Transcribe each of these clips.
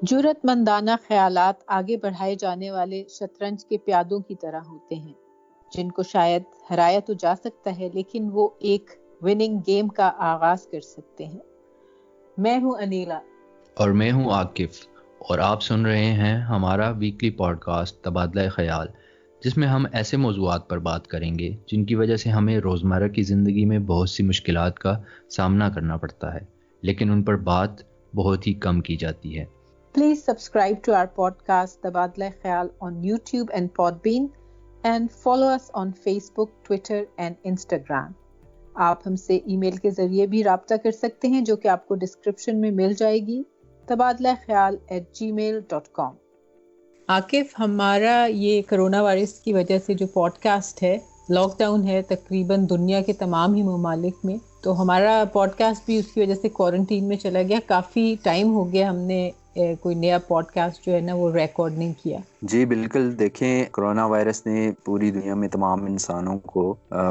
جرأت مندانہ خیالات آگے بڑھائے جانے والے شطرنج کے پیادوں کی طرح ہوتے ہیں جن کو شاید ہرایا تو جا سکتا ہے لیکن وہ ایک وننگ گیم کا آغاز کر سکتے ہیں۔ میں ہوں انیلا اور میں ہوں عاقف، اور آپ سن رہے ہیں ہمارا ویکلی پوڈ کاسٹ تبادلہ خیال، جس میں ہم ایسے موضوعات پر بات کریں گے جن کی وجہ سے ہمیں روزمرہ کی زندگی میں بہت سی مشکلات کا سامنا کرنا پڑتا ہے، لیکن ان پر بات بہت ہی کم کی جاتی ہے۔ Please subscribe to our podcast تبادلہ خیال on YouTube and Podbean and follow us on Facebook, Twitter and Instagram۔ آپ ہم سے ای میل کے ذریعے بھی رابطہ کر سکتے ہیں جو کہ آپ کو ڈسکرپشن میں مل جائے گی، تبادلہ خیال @gmail.com۔ عاقف، ہمارا یہ کرونا وائرس کی وجہ سے جو پوڈ کاسٹ ہے، لاک ڈاؤن ہے تقریباً دنیا کے تمام ہی ممالک میں، تو ہمارا پوڈ کاسٹ بھی اس کی وجہ سے کوارنٹین میں چلا گیا۔ کافی ٹائم ہو گیا ہم نے کوئی نیا پوڈ کاسٹ جو ہے نا وہ ریکارڈ نہیں کیا۔ جی بالکل، دیکھیں کرونا وائرس نے پوری دنیا میں تمام انسانوں کو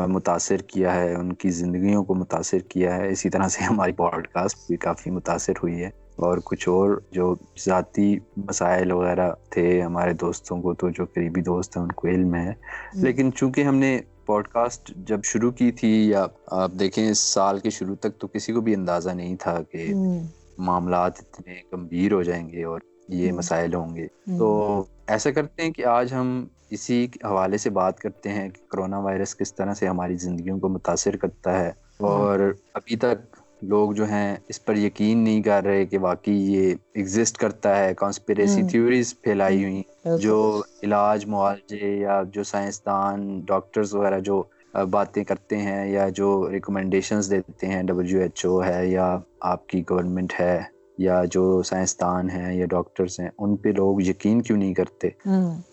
متاثر کیا ہے، ان کی زندگیوں کو متاثر کیا ہے، اسی طرح سے ہماری پوڈ کاسٹ بھی کافی متاثر ہوئی ہے، اور کچھ اور جو ذاتی مسائل وغیرہ تھے ہمارے دوستوں کو، تو جو قریبی دوست ہیں ان کو علم ہے، لیکن چونکہ ہم نے پوڈ کاسٹ جب شروع کی تھی، یا آپ دیکھیں اس سال کے شروع تک تو کسی کو بھی اندازہ نہیں تھا کہ معاملات اتنے گمبھیر ہو جائیں گے اور یہ مسائل ہوں گے، تو ایسا کرتے ہیں کہ آج ہم اسی حوالے سے بات کرتے ہیں کہ کرونا وائرس کس طرح سے ہماری زندگیوں کو متاثر کرتا ہے، اور ابھی تک لوگ جو ہیں اس پر یقین نہیں کر رہے کہ واقعی یہ ایگزسٹ کرتا ہے۔ کانسپیریسی تھیوریز پھیلائی ہوئی، جو علاج معالجے یا جو سائنسدان ڈاکٹرز وغیرہ جو باتیں کرتے ہیں یا جو ریکمنڈیشنز دیتے ہیں، WHO ہے یا آپ کی گورنمنٹ ہے یا جو سائنسدان ہیں یا ڈاکٹرز ہیں، ان پہ لوگ یقین کیوں نہیں کرتے؟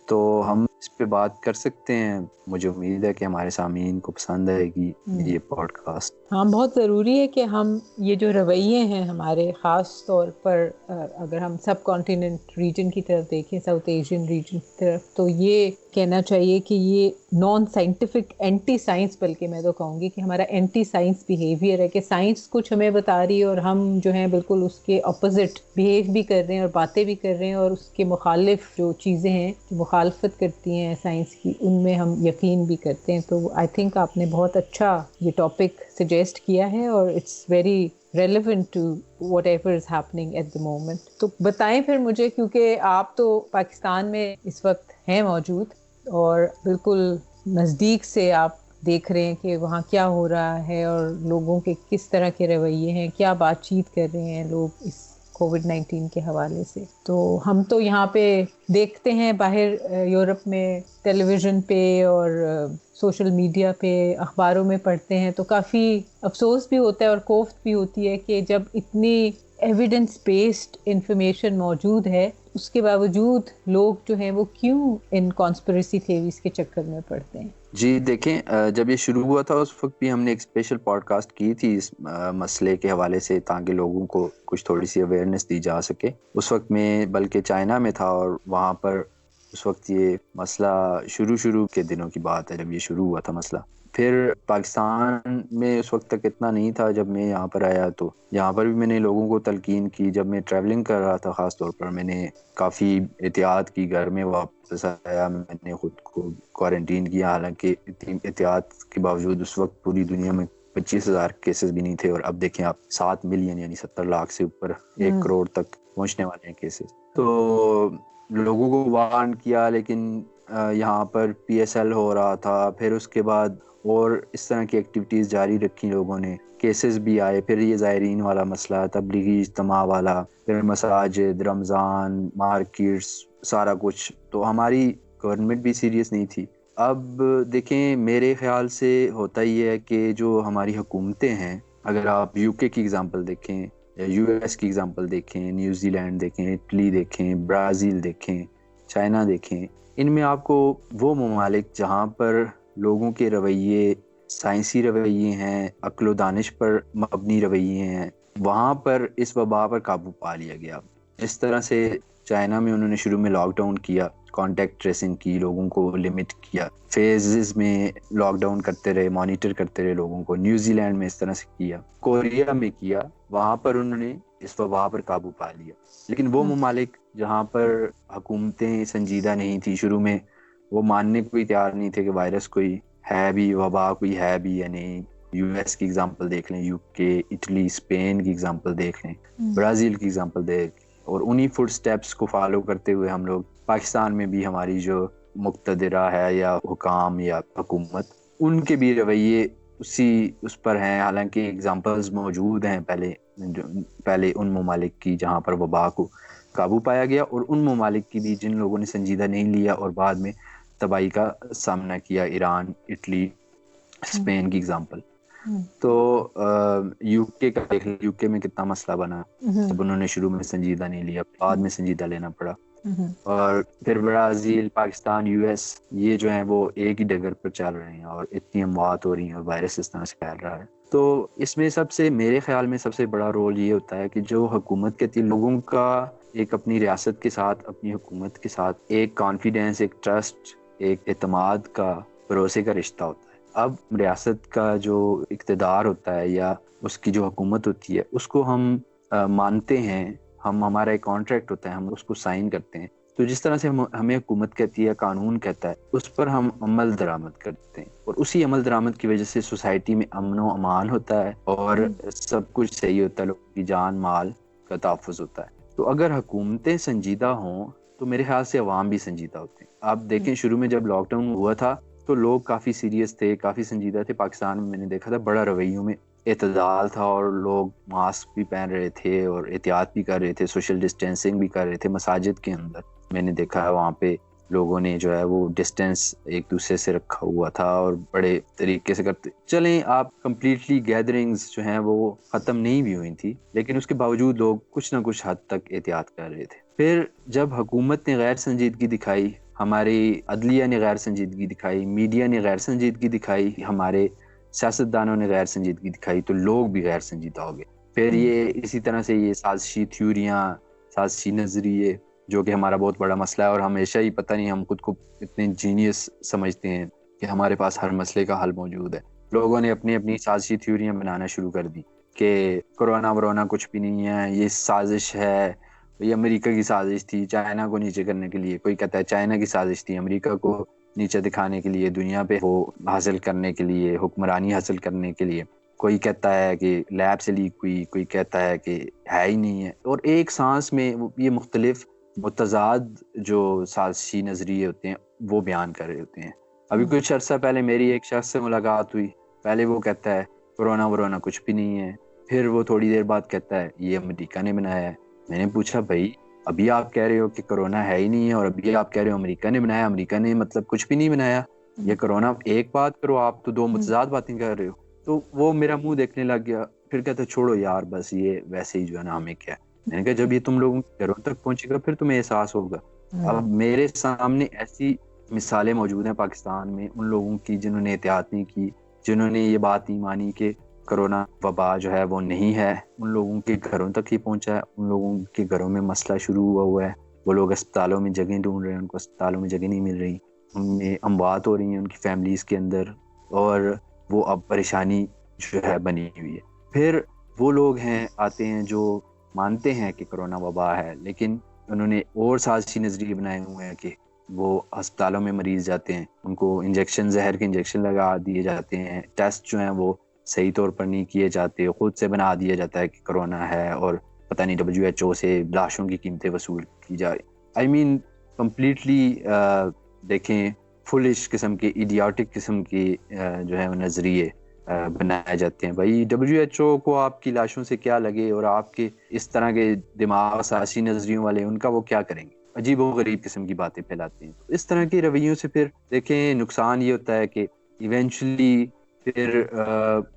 تو ہم اس پہ بات کر سکتے ہیں۔ مجھے امید ہے کہ ہمارے سامعین کو پسند آئے گی یہ پوڈ کاسٹ۔ ہاں، بہت ضروری ہے کہ ہم یہ جو رویے ہیں ہمارے، خاص طور پر اگر ہم سب کانٹیننٹ ریجن کی طرف دیکھیں، ساؤتھ ایشین ریجن کی طرف، تو یہ کہنا چاہیے کہ یہ نان سائنٹیفک، اینٹی سائنس، بلکہ میں تو کہوں گی کہ ہمارا اینٹی سائنس بیہیویئر ہے، کہ سائنس کچھ ہمیں بتا رہی ہے اور ہم جو ہیں بالکل اس کے اپوزٹ بیہیو بھی کر رہے ہیں اور باتیں بھی کر رہے ہیں، اور اس کے مخالف جو چیزیں ہیں جو مخالفت کرتی ہیں سائنس کی، ان میں ہم یقین بھی کرتے ہیں۔ تو آئی تھنک آپ نے بہت اچھا یہ ٹاپک سجیسٹ کیا ہے، اور it's very relevant to whatever is happening at the moment. تو بتائیں پھر مجھے، کیونکہ آپ تو پاکستان میں اس وقت ہیں موجود اور بالکل نزدیک سے آپ دیکھ رہے ہیں کہ وہاں کیا ہو رہا ہے اور لوگوں کے کس طرح کے رویے ہیں، کیا بات چیت کر رہے ہیں لوگ اس کووڈ-19 کے حوالے سے۔ تو ہم تو یہاں پہ دیکھتے ہیں باہر یورپ میں ٹیلی ویژن پہ اور سوشل میڈیا پہ، اخباروں میں پڑھتے ہیں، تو کافی افسوس بھی ہوتا ہے اور کوفت بھی ہوتی ہے کہ جب اتنی ایویڈنس بیسڈ انفارمیشن موجود ہے، اس کے باوجود لوگ جو ہیں وہ کیوں ان کانسپریسی تھیوریز کے چکر میں پڑتے ہیں۔ جی دیکھیں، جب یہ شروع ہوا تھا اس وقت بھی ہم نے ایک اسپیشل پوڈ کاسٹ کی تھی اس مسئلے کے حوالے سے، تاکہ لوگوں کو کچھ تھوڑی سی اویئرنیس دی جا سکے۔ اس وقت میں بلکہ چائنا میں تھا، اور وہاں پر اس وقت یہ مسئلہ شروع کے دنوں کی بات ہے جب یہ شروع ہوا تھا مسئلہ۔ پھر پاکستان میں اس وقت تک اتنا نہیں تھا، جب میں یہاں پر آیا تو یہاں پر بھی میں نے لوگوں کو تلقین کی۔ جب میں ٹریولنگ کر رہا تھا خاص طور پر، میں نے کافی احتیاط کی، گھر میں واپس آیا میں نے خود کو کوارنٹین کیا، حالانکہ اتنی احتیاط کے باوجود اس وقت پوری دنیا میں 25,000 کیسز بھی نہیں تھے، اور اب دیکھیں آپ 7 ملین یعنی 70 لاکھ سے اوپر 1 کروڑ تک پہنچنے والے ہیں کیسز۔ تو لوگوں کو وارن کیا، لیکن یہاں پر PSL ہو رہا تھا، پھر اس کے بعد اور اس طرح کی ایکٹیویٹیز جاری رکھی لوگوں نے، کیسز بھی آئے، پھر یہ زائرین والا مسئلہ، تبلیغی اجتماع والا، پھر مساجد، رمضان، مارکیٹس، سارا کچھ۔ تو ہماری گورنمنٹ بھی سیریس نہیں تھی۔ اب دیکھیں میرے خیال سے ہوتا ہی ہے کہ جو ہماری حکومتیں ہیں، اگر آپ UK کی اگزامپل دیکھیں، US کی اگزامپل دیکھیں، نیوزی لینڈ دیکھیں، اٹلی دیکھیں، برازیل دیکھیں، چائنا دیکھیں، ان میں آپ کو وہ ممالک جہاں پر لوگوں کے رویے سائنسی رویے ہیں، عقل و دانش پر مبنی رویے ہیں، وہاں پر اس وبا پر قابو پا لیا گیا۔ اس طرح سے چائنا میں انہوں نے شروع میں لاک ڈاؤن کیا، کانٹیکٹ ٹریسنگ کی, لوگوں کو لمٹ کیا, فیزز میں لاک ڈاؤن کرتے رہے, مانیٹر کرتے رہے لوگوں کو. نیوزی لینڈ میں اس طرح سے کیا, کوریا میں کیا, وہاں پر انہوں نے اس وبا پر قابو پا لیا. لیکن وہ ممالک جہاں پر حکومتیں سنجیدہ نہیں تھی, شروع میں وہ ماننے کو بھی تیار نہیں تھے کہ وائرس کوئی ہے بھی, وبا کوئی ہے بھی یا نہیں. یو ایس کی اگزامپل دیکھ لیں, یو کے, اٹلی, اسپین کی اگزامپل دیکھ لیں, برازیل کی اگزامپل دیکھ لیں, اور انہی فوٹ سٹیپس کو فالو کرتے ہوئے ہم لوگ پاکستان میں بھی ہماری جو مقتدرہ ہے یا حکام یا حکومت, ان کے بھی رویے اس پر ہیں. حالانکہ اگزامپلز موجود ہیں پہلے ان ممالک کی جہاں پر وبا کو قابو پایا گیا, اور ان ممالک کی بھی جن لوگوں نے سنجیدہ نہیں لیا اور بعد میں تباہی کا سامنا کیا. ایران, اٹلی, اسپین کی اگزامپل. تو یو کے کا دیکھ لیں, یو کے میں کتنا مسئلہ بنا جب انہوں نے شروع میں سنجیدہ نہیں لیا, بعد میں سنجیدہ لینا پڑا. اور پھر برازیل, پاکستان, یو ایس, یہ جو ہیں وہ ایک ہی ڈگر پر چل رہے ہیں اور اتنی اموات ہو رہی ہیں اور وائرس اس طرح سے پھیل رہا ہے. تو اس میں میرے خیال میں سب سے بڑا رول یہ ہوتا ہے کہ جو حکومت کہتی ہے, لوگوں کا ایک اپنی ریاست کے ساتھ, اپنی حکومت کے ساتھ ایک کانفیڈینس, ایک ٹرسٹ, ایک اعتماد کا, بھروسے کا رشتہ ہوتا ہے. اب ریاست کا جو اقتدار ہوتا ہے یا اس کی جو حکومت ہوتی ہے, اس کو ہم مانتے ہیں, ہمارا ایک کانٹریکٹ ہوتا ہے, ہم اس کو سائن کرتے ہیں. تو جس طرح سے ہمیں حکومت کہتی ہے, قانون کہتا ہے, اس پر ہم عمل درآمد کرتے ہیں, اور اسی عمل درآمد کی وجہ سے سوسائٹی میں امن و امان ہوتا ہے اور سب کچھ صحیح ہوتا ہے, لوگوں کی جان مال کا تحفظ ہوتا ہے. تو اگر حکومتیں سنجیدہ ہوں تو میرے خیال سے عوام بھی سنجیدہ ہوتے ہیں. آپ دیکھیں شروع میں جب لاک ڈاؤن ہوا تھا تو لوگ کافی سیریس تھے, کافی سنجیدہ تھے. پاکستان میں نے دیکھا تھا بڑا رویوں میں اعتدال تھا, اور لوگ ماسک بھی پہن رہے تھے اور احتیاط بھی کر رہے تھے, سوشل ڈسٹینسنگ بھی کر رہے تھے. مساجد کے اندر میں نے دیکھا ہے وہاں پہ لوگوں نے جو ہے وہ ڈسٹینس ایک دوسرے سے رکھا ہوا تھا اور بڑے طریقے سے کرتے چلیں. آپ کمپلیٹلی گیدرنگز جو ہیں وہ ختم نہیں بھی ہوئی تھی, لیکن اس کے باوجود لوگ کچھ نہ کچھ حد تک احتیاط کر رہے تھے. پھر جب حکومت نے غیر سنجیدگی دکھائی, ہماری عدلیہ نے غیر سنجیدگی دکھائی, میڈیا نے غیر سنجیدگی دکھائی, ہمارے سیاستدانوں نے غیر سنجیدگی دکھائی, تو لوگ بھی غیر سنجیدہ ہو گئے. پھر یہ اسی طرح سے یہ سازشی تھیوریاں, سازشی نظریے, جو کہ ہمارا بہت بڑا مسئلہ ہے, اور ہمیشہ ہی پتہ نہیں ہم خود کو اتنے جینیس سمجھتے ہیں کہ ہمارے پاس ہر مسئلے کا حل موجود ہے. لوگوں نے اپنی سازشی تھیوریاں بنانا شروع کر دی کہ کرونا کچھ بھی نہیں ہے, یہ سازش ہے, یہ امریکہ کی سازش تھی چائنا کو نیچے کرنے کے لیے. کوئی کہتا ہے چائنا کی سازش تھی امریکہ کو نیچے دکھانے کے لیے, دنیا پہ وہ حاصل کرنے کے لیے, حکمرانی حاصل کرنے کے لیے. کوئی کہتا ہے کہ لیب سے لیک ہوئی, کوئی کہتا ہے کہ ہے ہی نہیں ہے. اور ایک سانس میں یہ مختلف متضاد جو سازشی نظریے ہوتے ہیں وہ بیان کر رہے ہوتے ہیں. ابھی کچھ عرصہ پہلے میری ایک شخص سے ملاقات ہوئی, پہلے وہ کہتا ہے کرونا کچھ بھی نہیں ہے, پھر وہ تھوڑی دیر بعد کہتا ہے یہ امریکہ نے بنایا ہے. میں نے پوچھا بھائی ابھی آپ کہہ رہے ہو کہ کرونا ہے ہی نہیں ہے, اور ابھی آپ کہہ رہے ہو امریکہ نے بنایا, امریکہ نے مطلب کچھ بھی نہیں بنایا. یہ کرونا ایک بات کرو, آپ تو دو متضاد باتیں کر رہے ہو. تو وہ میرا منہ دیکھنے لگ گیا, پھر کہتا چھوڑو یار بس یہ ویسے ہی جو ہے نا ہمیں کیا. میں نے کہا جب یہ تم لوگوں کے گھروں تک پہنچے گا پھر تمہیں احساس ہوگا. اب میرے سامنے ایسی مثالیں موجود ہیں پاکستان میں ان لوگوں کی جنہوں نے احتیاط نہیں کی, جنہوں نے یہ بات نہیں مانی کہ کرونا وبا جو ہے وہ نہیں ہے. ان لوگوں کے گھروں تک ہی پہنچا ہے, ان لوگوں کے گھروں میں مسئلہ شروع ہوا ہے. وہ لوگ اسپتالوں میں جگہیں ڈھونڈ رہے ہیں, ان کو اسپتالوں میں جگہ نہیں مل رہی, ان میں اموات ہو رہی ہیں ان کی فیملیز کے اندر, اور وہ اب پریشانی جو ہے بنی ہوئی ہے. پھر وہ لوگ آتے ہیں جو مانتے ہیں کہ کرونا وبا ہے, لیکن انہوں نے اور سازشی نظریے بنائے ہوئے ہیں کہ وہ ہسپتالوں میں مریض جاتے ہیں, ان کو انجیکشن, زہر کے انجیکشن لگا دیے جاتے ہیں, ٹیسٹ جو ہیں وہ صحیح طور پر نہیں کیے جاتے, خود سے بنا دیا جاتا ہے کہ کرونا ہے, اور پتہ نہیں WHO سے لاشوں کی قیمتیں وصول کی جائے. آئی مین کمپلیٹلی دیکھیں فلش قسم کے, ایڈیاٹک قسم کے جو ہے نظریے بنائے جاتے ہیں. بھائی WHO کو آپ کی لاشوں سے کیا لگے, اور آپ کے اس طرح کے دماغ سیاسی نظریوں والے ان کا وہ کیا کریں گے. عجیب و غریب قسم کی باتیں پھیلاتے ہیں. اس طرح کے رویوں سے پھر دیکھیں نقصان یہ ہوتا ہے کہ ایونچولی پھر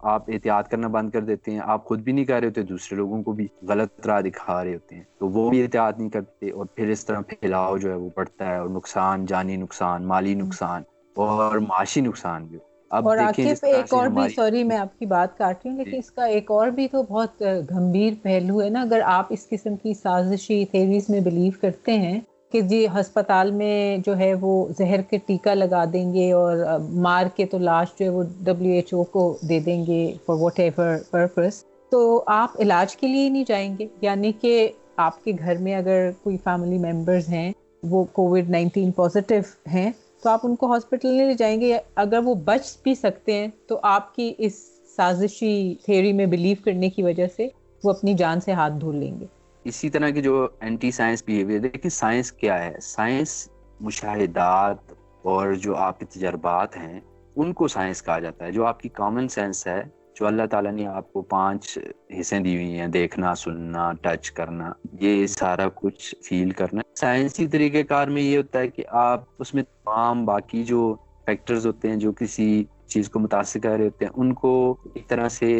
آپ احتیاط کرنا بند کر دیتے ہیں. آپ خود بھی نہیں کر رہے ہوتے, دوسرے لوگوں کو بھی غلط راہ دکھا رہے ہوتے ہیں, تو وہ بھی احتیاط نہیں کرتے, اور پھر اس طرح پھیلاؤ جو ہے وہ بڑھتا ہے, اور نقصان, جانی نقصان, مالی نقصان اور معاشی نقصان بھی. اب اور دیکھیں عاقب جس طرح ایک سے اور بھی, ہماری سوری میں آپ کی بات کاٹ رہی ہوں, لیکن اس کا ایک اور بھی تو بہت گمبھیر پہلو ہے نا. اگر آپ اس قسم کی سازشی تھیریز میں بلیو کرتے ہیں کہ جی ہسپتال میں جو ہے وہ زہر کے ٹیکہ لگا دیں گے اور مار کے تو لاش جو ہے وہ WHO کو دے دیں گے فار واٹ ایور پرپس، تو آپ علاج کے لیے نہیں جائیں گے. یعنی کہ آپ کے گھر میں اگر کوئی فیملی ممبرز ہیں وہ COVID-19 پازیٹیو ہیں تو آپ ان کو ہاسپٹل نہیں لے جائیں گے. اگر وہ بچ بھی سکتے ہیں تو آپ کی اس سازشی تھیوری میں بلیو کرنے کی وجہ سے وہ اپنی جان سے ہاتھ دھو لیں گے. اسی طرح کی جو اینٹی سائنس بیہیویئر، دیکھیں سائنس کیا ہے؟ سائنس مشاہدات اور جو آپ کے تجربات ہیں ان کو سائنس کہا جاتا ہے. جو آپ کی کامن سینس ہے، جو اللہ تعالیٰ نے آپ کو 5 حصے دی ہوئی ہیں، دیکھنا، سننا، ٹچ کرنا، یہ سارا کچھ فیل کرنا، سائنسی طریقہ کار میں یہ ہوتا ہے کہ آپ اس میں تمام باقی جو فیکٹرز ہوتے ہیں جو کسی چیز کو متاثر کر رہے ہوتے ہیں ان کو ایک طرح سے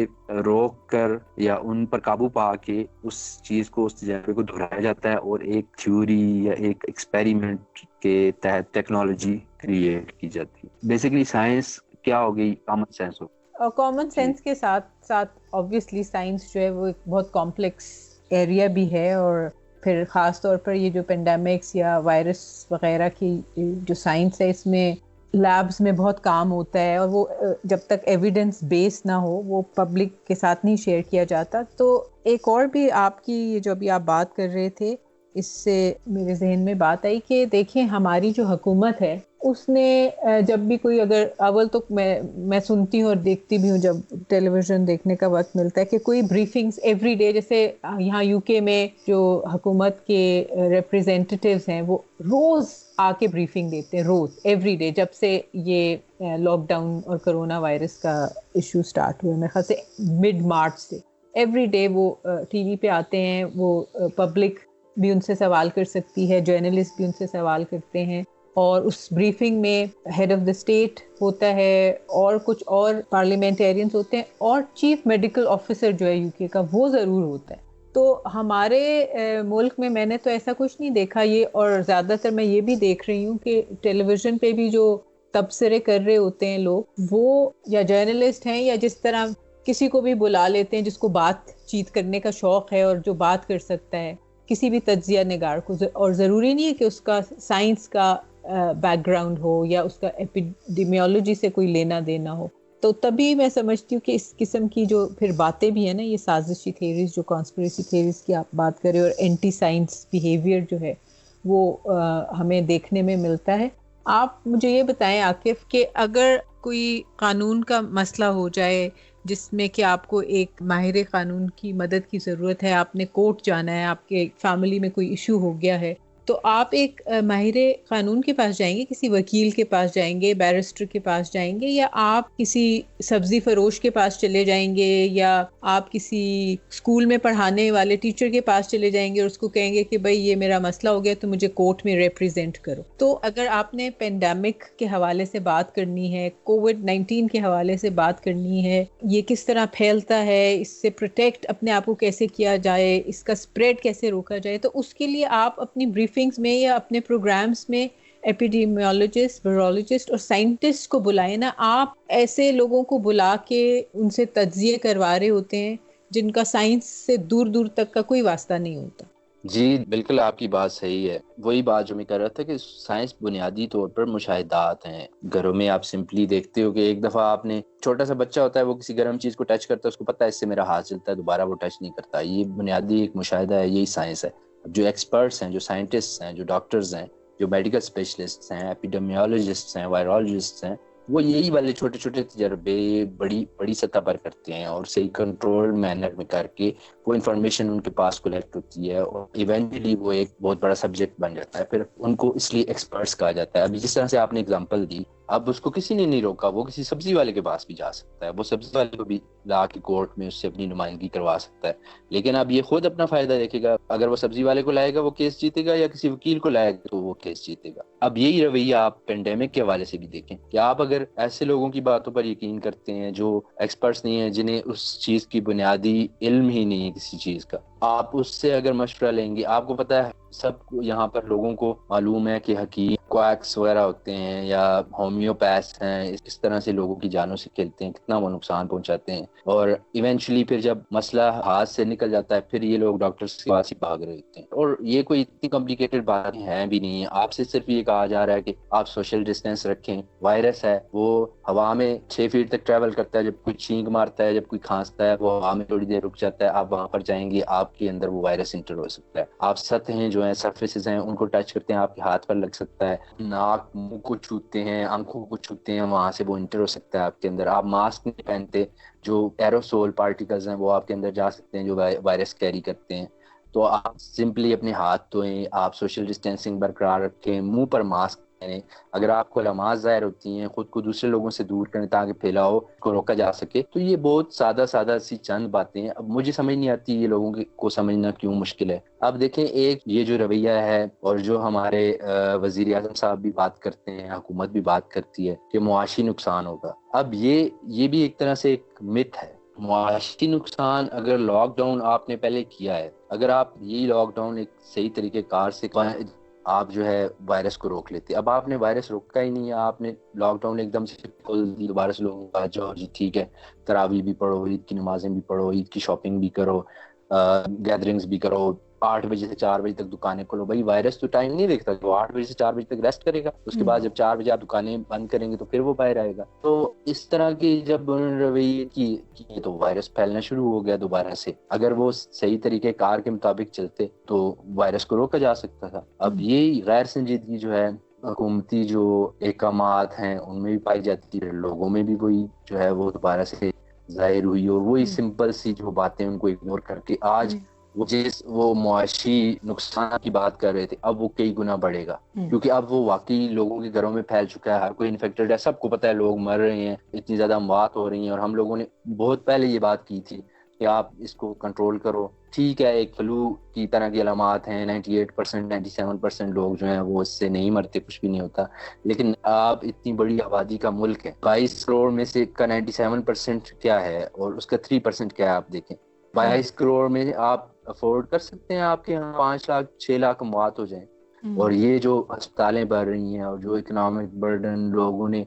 روک کر یا ان پر قابو پا کے اس چیز کو، اس تجربے کو دہرایا جاتا ہے اور ایک تھیوری یا ایک ایکسپیریمنٹ کے تحت ٹیکنالوجی کریٹ کی جاتی ہے. بیسیکلی سائنس کیا ہو گئی؟ کامن سینس ہو. اور کامن سینس کے ساتھ ساتھ آبویسلی سائنس جو ہے وہ ایک بہت کمپلیکس ایریا بھی ہے، اور پھر خاص طور پر یہ جو پینڈیمکس یا وائرس وغیرہ کی جو سائنس ہے اس میں لیبز میں بہت کام ہوتا ہے، اور وہ جب تک ایویڈنس بیس نہ ہو وہ پبلک کے ساتھ نہیں شیئر کیا جاتا. تو ایک اور بھی آپ کی جو ابھی آپ بات کر رہے تھے اس سے میرے ذہن میں بات آئی کہ دیکھیں ہماری جو حکومت ہے اس نے جب بھی کوئی، اگر اول تو میں سنتی ہوں اور دیکھتی بھی ہوں جب ٹیلی ویژن دیکھنے کا وقت ملتا ہے کہ کوئی بریفنگز ایوری ڈے، جیسے یہاں UK میں جو حکومت کے ریپریزنٹیٹیوز ہیں وہ روز آ کے بریفنگ دیتے ہیں، روز ایوری ڈے، جب سے یہ لاک ڈاؤن اور کرونا وائرس کا ایشو سٹارٹ ہوا میرے خیال سے مڈ مارچ سے ایوری ڈے وہ ٹی وی پہ آتے ہیں. وہ پبلک بھی ان سے سوال کر سکتی ہے، جرنلسٹ بھی ان سے سوال کرتے ہیں، اور اس بریفنگ میں ہیڈ آف دا اسٹیٹ ہوتا ہے اور کچھ اور پارلیمنٹیرینز ہوتے ہیں اور چیف میڈیکل آفیسر جو ہے UK کا وہ ضرور ہوتا ہے. تو ہمارے ملک میں نے تو ایسا کچھ نہیں دیکھا یہ، اور زیادہ تر میں یہ بھی دیکھ رہی ہوں کہ ٹیلی ویژن پہ بھی جو تبصرے کر رہے ہوتے ہیں لوگ، وہ یا جرنلسٹ ہیں یا جس طرح کسی کو بھی بلا لیتے ہیں جس کو بات چیت کرنے کا شوق ہے اور جو بات کر سکتا ہے، کسی بھی تجزیہ نگار کو، اور ضروری نہیں ہے کہ اس کا سائنس کا بیک گراؤنڈ ہو یا اس کا ایپیڈیمیولوجی سے کوئی لینا دینا ہو. تو تبھی میں سمجھتی ہوں کہ اس قسم کی جو پھر باتیں بھی ہیں نا، یہ سازشی تھیوریز، جو کانسپریسی تھیوریز کی آپ بات کریں، اور اینٹی سائنس بیہیویئر جو ہے وہ ہمیں دیکھنے میں ملتا ہے. آپ مجھے یہ بتائیں عاقف کہ اگر کوئی قانون کا مسئلہ ہو جائے جس میں کہ آپ کو ایک ماہر قانون کی مدد کی ضرورت ہے، آپ نے کورٹ جانا ہے، آپ کے فیملی میں کوئی ایشو ہو گیا ہے، تو آپ ایک ماہر قانون کے پاس جائیں گے، کسی وکیل کے پاس جائیں گے، بیرسٹر کے پاس جائیں گے، یا آپ کسی سبزی فروش کے پاس چلے جائیں گے، یا آپ کسی اسکول میں پڑھانے والے ٹیچر کے پاس چلے جائیں گے اور اس کو کہیں گے کہ بھائی یہ میرا مسئلہ ہو گیا تو مجھے کورٹ میں ریپریزینٹ کرو. تو اگر آپ نے پینڈیمک کے حوالے سے بات کرنی ہے، COVID-19 کے حوالے سے بات کرنی ہے، یہ کس طرح پھیلتا ہے، اس سے پروٹیکٹ اپنے آپ کو کیسے کیا جائے، اس کا اسپریڈ کیسے روکا جائے، تو اس کے لیے آپ اپنی بریفنگز میں یا اپنے پروگرامز میں ایپیڈیمیولوجسٹ، وائرولوجسٹ اور سائنٹسٹ کو بلائیں نا. آپ ایسے لوگوں کو بلا کے ان سے تجزیے کروا رہے ہوتے ہیں جن کا سائنس سے دور دور تک کا کوئی واسطہ نہیں ہوتا. جی بالکل آپ کی بات صحیح ہے. وہی بات جو میں کر رہا تھا کہ سائنس بنیادی طور پر مشاہدات ہیں. گھروں میں آپ سمپلی دیکھتے ہو کہ ایک دفعہ آپ نے، چھوٹا سا بچہ ہوتا ہے وہ کسی گرم چیز کو ٹچ کرتا ہے، اس کو پتہ ہے اس سے میرا ہاتھ جلتا ہے، دوبارہ وہ ٹچ نہیں کرتا. یہ بنیادی ایک مشاہدہ ہے، یہی سائنس ہے. جو ایکسپرٹس ہیں، جو سائنٹسٹ ہیں، جو ڈاکٹرز ہیں، جو میڈیکل اسپیشلسٹ ہیں، ایپیڈیمیولوجسٹ ہیں، وائرولوجسٹ ہیں، وہ یہی والے چھوٹے چھوٹے تجربے بڑی سطح پر کرتے ہیں اور صحیح کنٹرول مینر میں کر کے وہ انفارمیشن ان کے پاس کلیکٹ ہوتی ہے اور ایونچولی وہ ایک بہت بڑا سبجیکٹ بن جاتا ہے. پھر ان کو اس لیے ایکسپرٹس کہا جاتا ہے. ابھی جس طرح سے آپ نے اگزامپل دی، اب اس کو کسی نے نہیں روکا، وہ کسی سبزی والے کے پاس بھی جا سکتا ہے، وہ سبزی والے کو بھی لا کے کورٹ میں اس سے اپنی نمائندگی کروا سکتا ہے. لیکن اب یہ خود اپنا فائدہ دیکھے گا. اگر وہ سبزی والے کو لائے گا وہ کیس جیتے گا، یا کسی وکیل کو لائے گا تو وہ کیس جیتے گا. اب یہی رویہ آپ پینڈیمک کے حوالے سے بھی دیکھیں کہ آپ اگر ایسے لوگوں کی باتوں پر یقین کرتے ہیں جو ایکسپرٹس نہیں ہیں، جنہیں اس چیز کی بنیادی علم ہی نہیں ہے کسی چیز کا، آپ اس سے اگر مشورہ لیں گے، آپ کو پتہ ہے سب یہاں پر لوگوں کو معلوم ہے کہ حکیم کویکس وغیرہ ہوتے ہیں یا ہومیوپیتھس ہیں، اس طرح سے لوگوں کی جانوں سے کھیلتے ہیں، کتنا وہ نقصان پہنچاتے ہیں، اور ایونچولی پھر جب مسئلہ ہاتھ سے نکل جاتا ہے پھر یہ لوگ ڈاکٹرز کے پاس ہی بھاگ رہے ہوتے ہیں۔ اور یہ کوئی اتنی کمپلیکیٹڈ بات ہیں بھی نہیں ہے، آپ سے صرف یہ کہا جا رہا ہے کہ آپ سوشل ڈسٹینس رکھیں۔ وائرس ہے وہ ہوا میں 6 فیٹ تک ٹریول کرتا ہے، جب کوئی چھینک مارتا ہے، جب کوئی کھانستا ہے، وہ ہوا میں تھوڑی دیر رک جاتا ہے، آپ وہاں پر جائیں گے، آپ کے اندر وہ وائرس انٹر ہو سکتا ہے۔ آپ سطحیں جو ہیں، سرفیسز ہیں، ان کو ٹچ کرتے ہیں، آپ کے ہاتھ پر لگ سکتا ہے، ناک منہ کو چھوتے ہیں، آنکھوں کو چھوتے ہیں، وہاں سے وہ انٹر ہو سکتا ہے آپ کے اندر۔ آپ ماسک نہیں پہنتے، جو ایروسول پارٹیکلز ہیں وہ آپ کے اندر جا سکتے ہیں جو وائرس کیری کرتے ہیں۔ تو آپ سمپلی اپنے ہاتھ دھوئیں، آپ سوشل ڈسٹینسنگ برقرار رکھیں، منہ پر ماسک پہنیں، اگر آپ کو علامات ظاہر ہوتی ہیں خود کو دوسرے لوگوں سے دور کریں تاکہ پھیلاؤ کو روکا جا سکے۔ تو یہ بہت سادہ سی چند باتیں ہیں، اب مجھے سمجھ نہیں آتی یہ لوگوں کو سمجھنا کیوں مشکل ہے۔ اب دیکھیں، ایک یہ جو رویہ ہے اور جو ہمارے وزیر اعظم صاحب بھی بات کرتے ہیں، حکومت بھی بات کرتی ہے کہ معاشی نقصان ہوگا، اب یہ بھی ایک طرح سے ایک مت ہے۔ معاشی نقصان اگر لاک ڈاؤن آپ نے پہلے کیا ہے، اگر آپ یہی لاک ڈاؤن ایک صحیح طریقے کار سے آپ جو ہے وائرس کو روک لیتے، اب آپ نے وائرس روکا ہی نہیں ہے، آپ نے لاک ڈاؤن ایک دم سے کھول دی، دوبارہ سے لوگوں کا جاؤ جی ٹھیک ہے، تراویح بھی پڑھو، عید کی نمازیں بھی پڑھو، عید کی شاپنگ بھی کرو، گیدرنگز بھی کرو، 8 بجے سے 4 بجے تک دکانیں کھولو۔ بھائی وائرس تو ٹائم نہیں دیکھتا، وہ 8 بجے سے 4 بجے تک ریسٹ کرے گا، اس کے بعد جب 4 بجے آپ دکانیں بند کریں گے تو پھر وہ باہر آئے گا۔ تو اس طرح کی جب رویے کی تو وائرس پھیلنا شروع ہو گیا دوبارہ سے۔ اگر وہ صحیح طریقے کار کے مطابق چلتے تو وائرس کو روکا جا سکتا تھا۔ اب یہ غیر سنجیدگی جو ہے حکومتی جو احکامات ہیں ان میں بھی پائی جاتی ہے، لوگوں میں بھی وہی جو ہے وہ دوبارہ سے ظاہر ہوئی، اور وہی سمپل سی جو باتیں ان کو اگنور کر کے آج وہ معاشی نقصان کی بات کر رہے تھے، اب وہ کئی گنا بڑھے گا، کیونکہ اب وہ واقعی لوگوں کے گھروں میں پھیل چکا ہے، ہر کوئی انفیکٹڈ ہے، سب کو پتہ ہے لوگ مر رہے ہیں، اتنی زیادہ اموات ہو رہی ہیں، اور ہم لوگوں نے بہت پہلے یہ بات کی تھی کہ آپ اس کو کنٹرول کرو۔ ٹھیک ہے، ایک فلو کی طرح کی علامات ہیں، 98% 97% لوگ جو ہیں وہ اس سے نہیں مرتے، کچھ بھی نہیں ہوتا، لیکن آپ اتنی بڑی آبادی کا ملک ہے، 22 کروڑ میں سے کا 97% کیا ہے اور اس کا 3% کیا ہے، آپ دیکھیں 22 کروڑ میں آپ افورڈ کر سکتے ہیں آپ کے یہاں 5 لاکھ 6 لاکھ اموات ہو جائیں؟ اور یہ جو ہسپتالیں بڑھ رہی ہیں اور جو اکنامک برڈن لوگوں نے،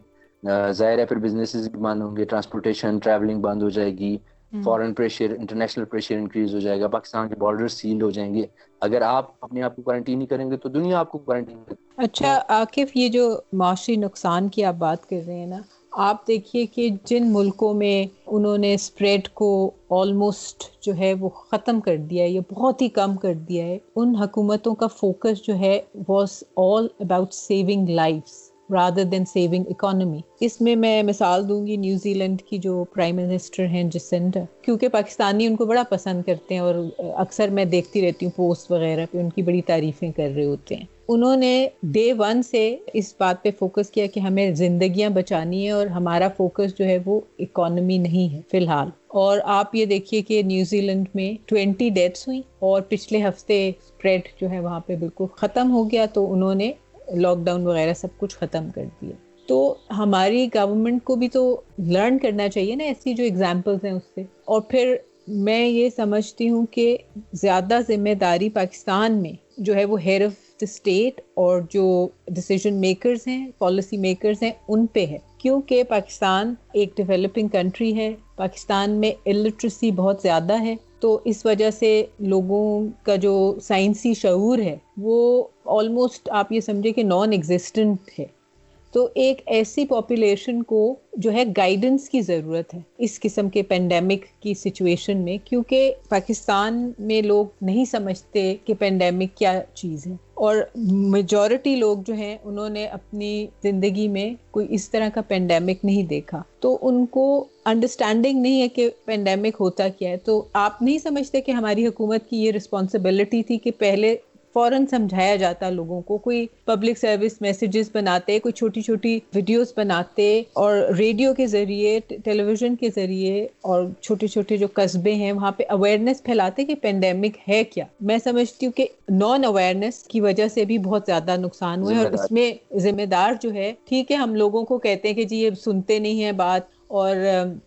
ظاہر ہے پھر بزنسز بھی بند ہوں گے، ٹرانسپورٹیشن ٹریولنگ بند ہو جائے گی، فورن پریشر انٹرنیشنل پریشر انکریز ہو جائے گا، پاکستان کے بارڈر سیل ہو جائیں گے۔ اگر آپ اپنے آپ کو کوارنٹین نہیں کریں گے تو دنیا آپ کو کوارنٹین کرے گی۔ اچھا عاقف، یہ جو معاشی نقصان کی آپ بات کر رہے ہیں نا، آپ دیکھیے کہ جن ملکوں میں انہوں نے اسپریڈ کو آلموسٹ جو ہے وہ ختم کر دیا ہے یا بہت ہی کم کر دیا ہے، ان حکومتوں کا فوکس جو ہے was all about saving lives rather than saving economy۔ اس میں مثال دوں گی نیوزی لینڈ کی جو پرائم منسٹر ہیں جسنڈا، کیونکہ پاکستانی ان کو بڑا پسند کرتے ہیں اور اکثر میں دیکھتی رہتی ہوں پوسٹ وغیرہ پہ ان کی بڑی تعریفیں کر رہے ہوتے ہیں۔ انہوں نے ڈے 1 سے اس بات پہ فوکس کیا کہ ہمیں زندگیاں بچانی ہے اور ہمارا فوکس جو ہے وہ اکانومی نہیں ہے فی الحال۔ اور آپ یہ دیکھیے کہ نیوزی لینڈ میں 20 ڈیتھس ہوئی اور پچھلے ہفتے اسپریڈ جو ہے وہاں پہ بالکل ختم ہو گیا، تو انہوں نے لاک ڈاؤن وغیرہ سب کچھ ختم کر دیا۔ تو ہماری گورنمنٹ کو بھی تو لرن کرنا چاہیے نا ایسی جو اگزامپلز ہیں اس سے۔ اور پھر میں یہ سمجھتی ہوں کہ زیادہ ذمہ داری پاکستان میں جو ہے وہ ہیڈ آف دی اسٹیٹ اور جو ڈیسیژن میکرز ہیں، پالیسی میکرز ہیں، ان پہ ہے، کیونکہ پاکستان ایک ڈیولپنگ کنٹری ہے، پاکستان میں الٹریسی بہت زیادہ ہے، تو اس وجہ سے لوگوں کا جو سائنسی شعور ہے وہ آلموسٹ آپ یہ سمجھے کہ نان ایگزسٹنٹ ہے۔ تو ایک ایسی پاپولیشن کو جو ہے گائیڈنس کی ضرورت ہے اس قسم کے پینڈیمک کی سچویشن میں، کیونکہ پاکستان میں لوگ نہیں سمجھتے کہ پینڈیمک کیا چیز ہے، اور میجورٹی لوگ جو ہیں انہوں نے اپنی زندگی میں کوئی اس طرح کا پینڈیمک نہیں دیکھا، تو ان کو انڈرسٹینڈنگ نہیں ہے کہ پینڈیمک ہوتا کیا ہے۔ تو آپ نہیں سمجھتے کہ ہماری حکومت کی یہ رسپانسبلٹی تھی کہ پہلے فوراً سمجھایا جاتا لوگوں کو. کوئی پبلک سروس میسیجز بناتے, کوئی چھوٹی چھوٹی ویڈیوز بناتے, اور ریڈیو کے ذریعے, ٹیلی ویژن کے ذریعے, اور چھوٹے چھوٹے جو قصبے ہیں وہاں پہ اویئرنیس پھیلاتے کہ پینڈیمک ہے کیا. میں سمجھتی ہوں کہ نان اویئرنیس کی وجہ سے بھی بہت زیادہ نقصان ہوئے, اور اس میں ذمہ دار جو ہے, ٹھیک ہے ہم لوگوں کو کہتے ہیں کہ جی یہ سنتے نہیں ہیں بات, اور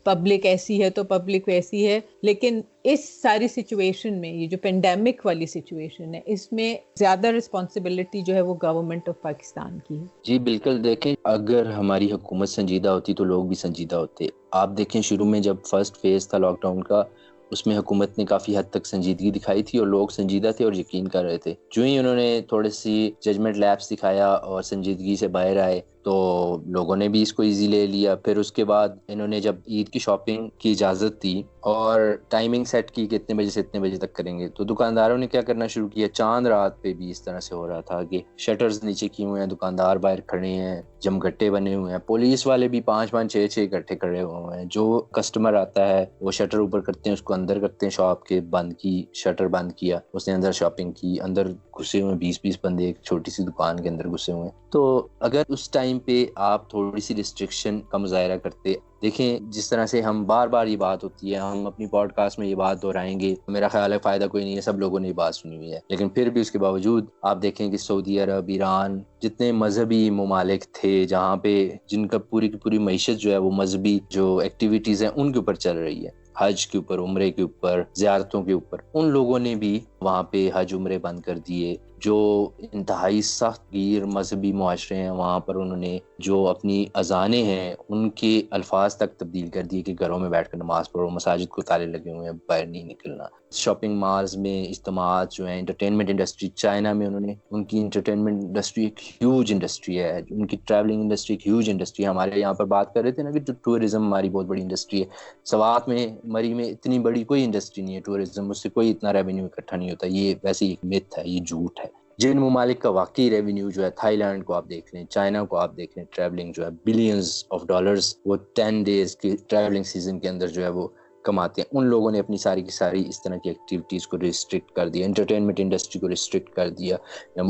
پبلک ایسی ہے تو پبلک ویسی ہے, لیکن اس ساری سچویشن میں, یہ جو پینڈیمک والی سچویشن ہے, اس میں زیادہ رسپانسبلٹی جو ہے وہ گورنمنٹ آف پاکستان کی ہے. جی بالکل. دیکھیں اگر ہماری حکومت سنجیدہ ہوتی تو لوگ بھی سنجیدہ ہوتے. آپ دیکھیں شروع میں جب فرسٹ فیز تھا لاک ڈاؤن کا, اس میں حکومت نے کافی حد تک سنجیدگی دکھائی تھی اور لوگ سنجیدہ تھے اور یقین کر رہے تھے. جو ہی انہوں نے تھوڑی سی ججمنٹ لیپس دکھایا اور سنجیدگی سے باہر آئے تو لوگوں نے بھی اس کو ایزی لے لیا. پھر اس کے بعد انہوں نے جب عید کی شاپنگ کی اجازت دی اور ٹائمنگ سیٹ کی کہ اتنے بجے سے اتنے بجے تک کریں گے, تو دکانداروں نے کیا کرنا شروع کیا, چاند رات پہ بھی اس طرح سے ہو رہا تھا کہ شٹرز نیچے کیے ہوئے ہیں, دکاندار باہر کھڑے ہیں, جمگٹے بنے ہوئے ہیں, پولیس والے بھی 5-5 6-6 اکٹھے کھڑے ہوئے ہیں. جو کسٹمر آتا ہے وہ شٹر اوپر کرتے ہیں, اس کو اندر کرتے ہیں, شاپ کے بند کی, شٹر بند کیا, اس نے اندر شاپنگ کی, اندر گھسے ہوئے 20-20 بندے ایک چھوٹی سی دکان کے اندر گھسے ہوئے ہیں. تو اگر اس ٹائم پہ آپ تھوڑی سی ریسٹرکشن کا مظاہرہ کرتے, دیکھیں جس طرح سے ہم بار بار یہ بات ہوتی ہے, ہم اپنی پوڈ کاسٹ میں یہ بات دہرائیں گے, میرا خیال ہے فائدہ کوئی نہیں ہے, سب لوگوں نے یہ بات سنی ہوئی ہے, لیکن پھر بھی اس کے باوجود آپ دیکھیں کہ سعودی عرب, ایران, جتنے مذہبی ممالک تھے جہاں پہ جن کا پوری کی پوری معیشت جو ہے وہ مذہبی جو ایکٹیویٹیز ہیں ان کے اوپر چل رہی ہے, حج کے اوپر, عمرے کے اوپر, زیارتوں کے اوپر, ان لوگوں نے بھی وہاں پہ حج عمرے بند کر دیے. جو انتہائی سخت گیر مذہبی معاشرے ہیں وہاں پر انہوں نے جو اپنی اذانیں ہیں ان کے الفاظ تک تبدیل کر دیے کہ گھروں میں بیٹھ کر نماز پڑھو, مساجد کو تالے لگے ہوئے ہیں, باہر نہیں نکلنا. شاپنگ مالز میں اجتماعات جو ہیں, انٹرٹینمنٹ انڈسٹری, چائنا میں انہوں نے ان کی انٹرٹینمنٹ انڈسٹری ایک ہیوج انڈسٹری ہے, ان کی ٹریولنگ انڈسٹری ایک ہیوج انڈسٹری ہے. ہمارے یہاں پر بات کر رہے تھے نا کہ ٹورزم ہماری بہت بڑی انڈسٹری ہے. سوات میں, مری میں اتنی بڑی کوئی انڈسٹری نہیں ہے ٹورزم, اس سے کوئی اتنا ریونیو اکٹھا نہیں ہوتا. یہ ویسے ایک میتھ ہے, یہ جھوٹ ہے. جن ممالک کا واقعی ریونیو جو ہے, تھائی لینڈ کو آپ دیکھ لیں, چائنا کو آپ دیکھ لیں, ٹریولنگ جو ہے بلینز آف ڈالرز وہ 10 days کی ٹریولنگ سیزن کے اندر جو ہے وہ کماتے ہیں. ان لوگوں نے اپنی ساری کی ساری اس طرح کی ایکٹیویٹیز کو ریسٹرکٹ کر دیا, انٹرٹینمنٹ انڈسٹری کو ریسٹرکٹ کر دیا.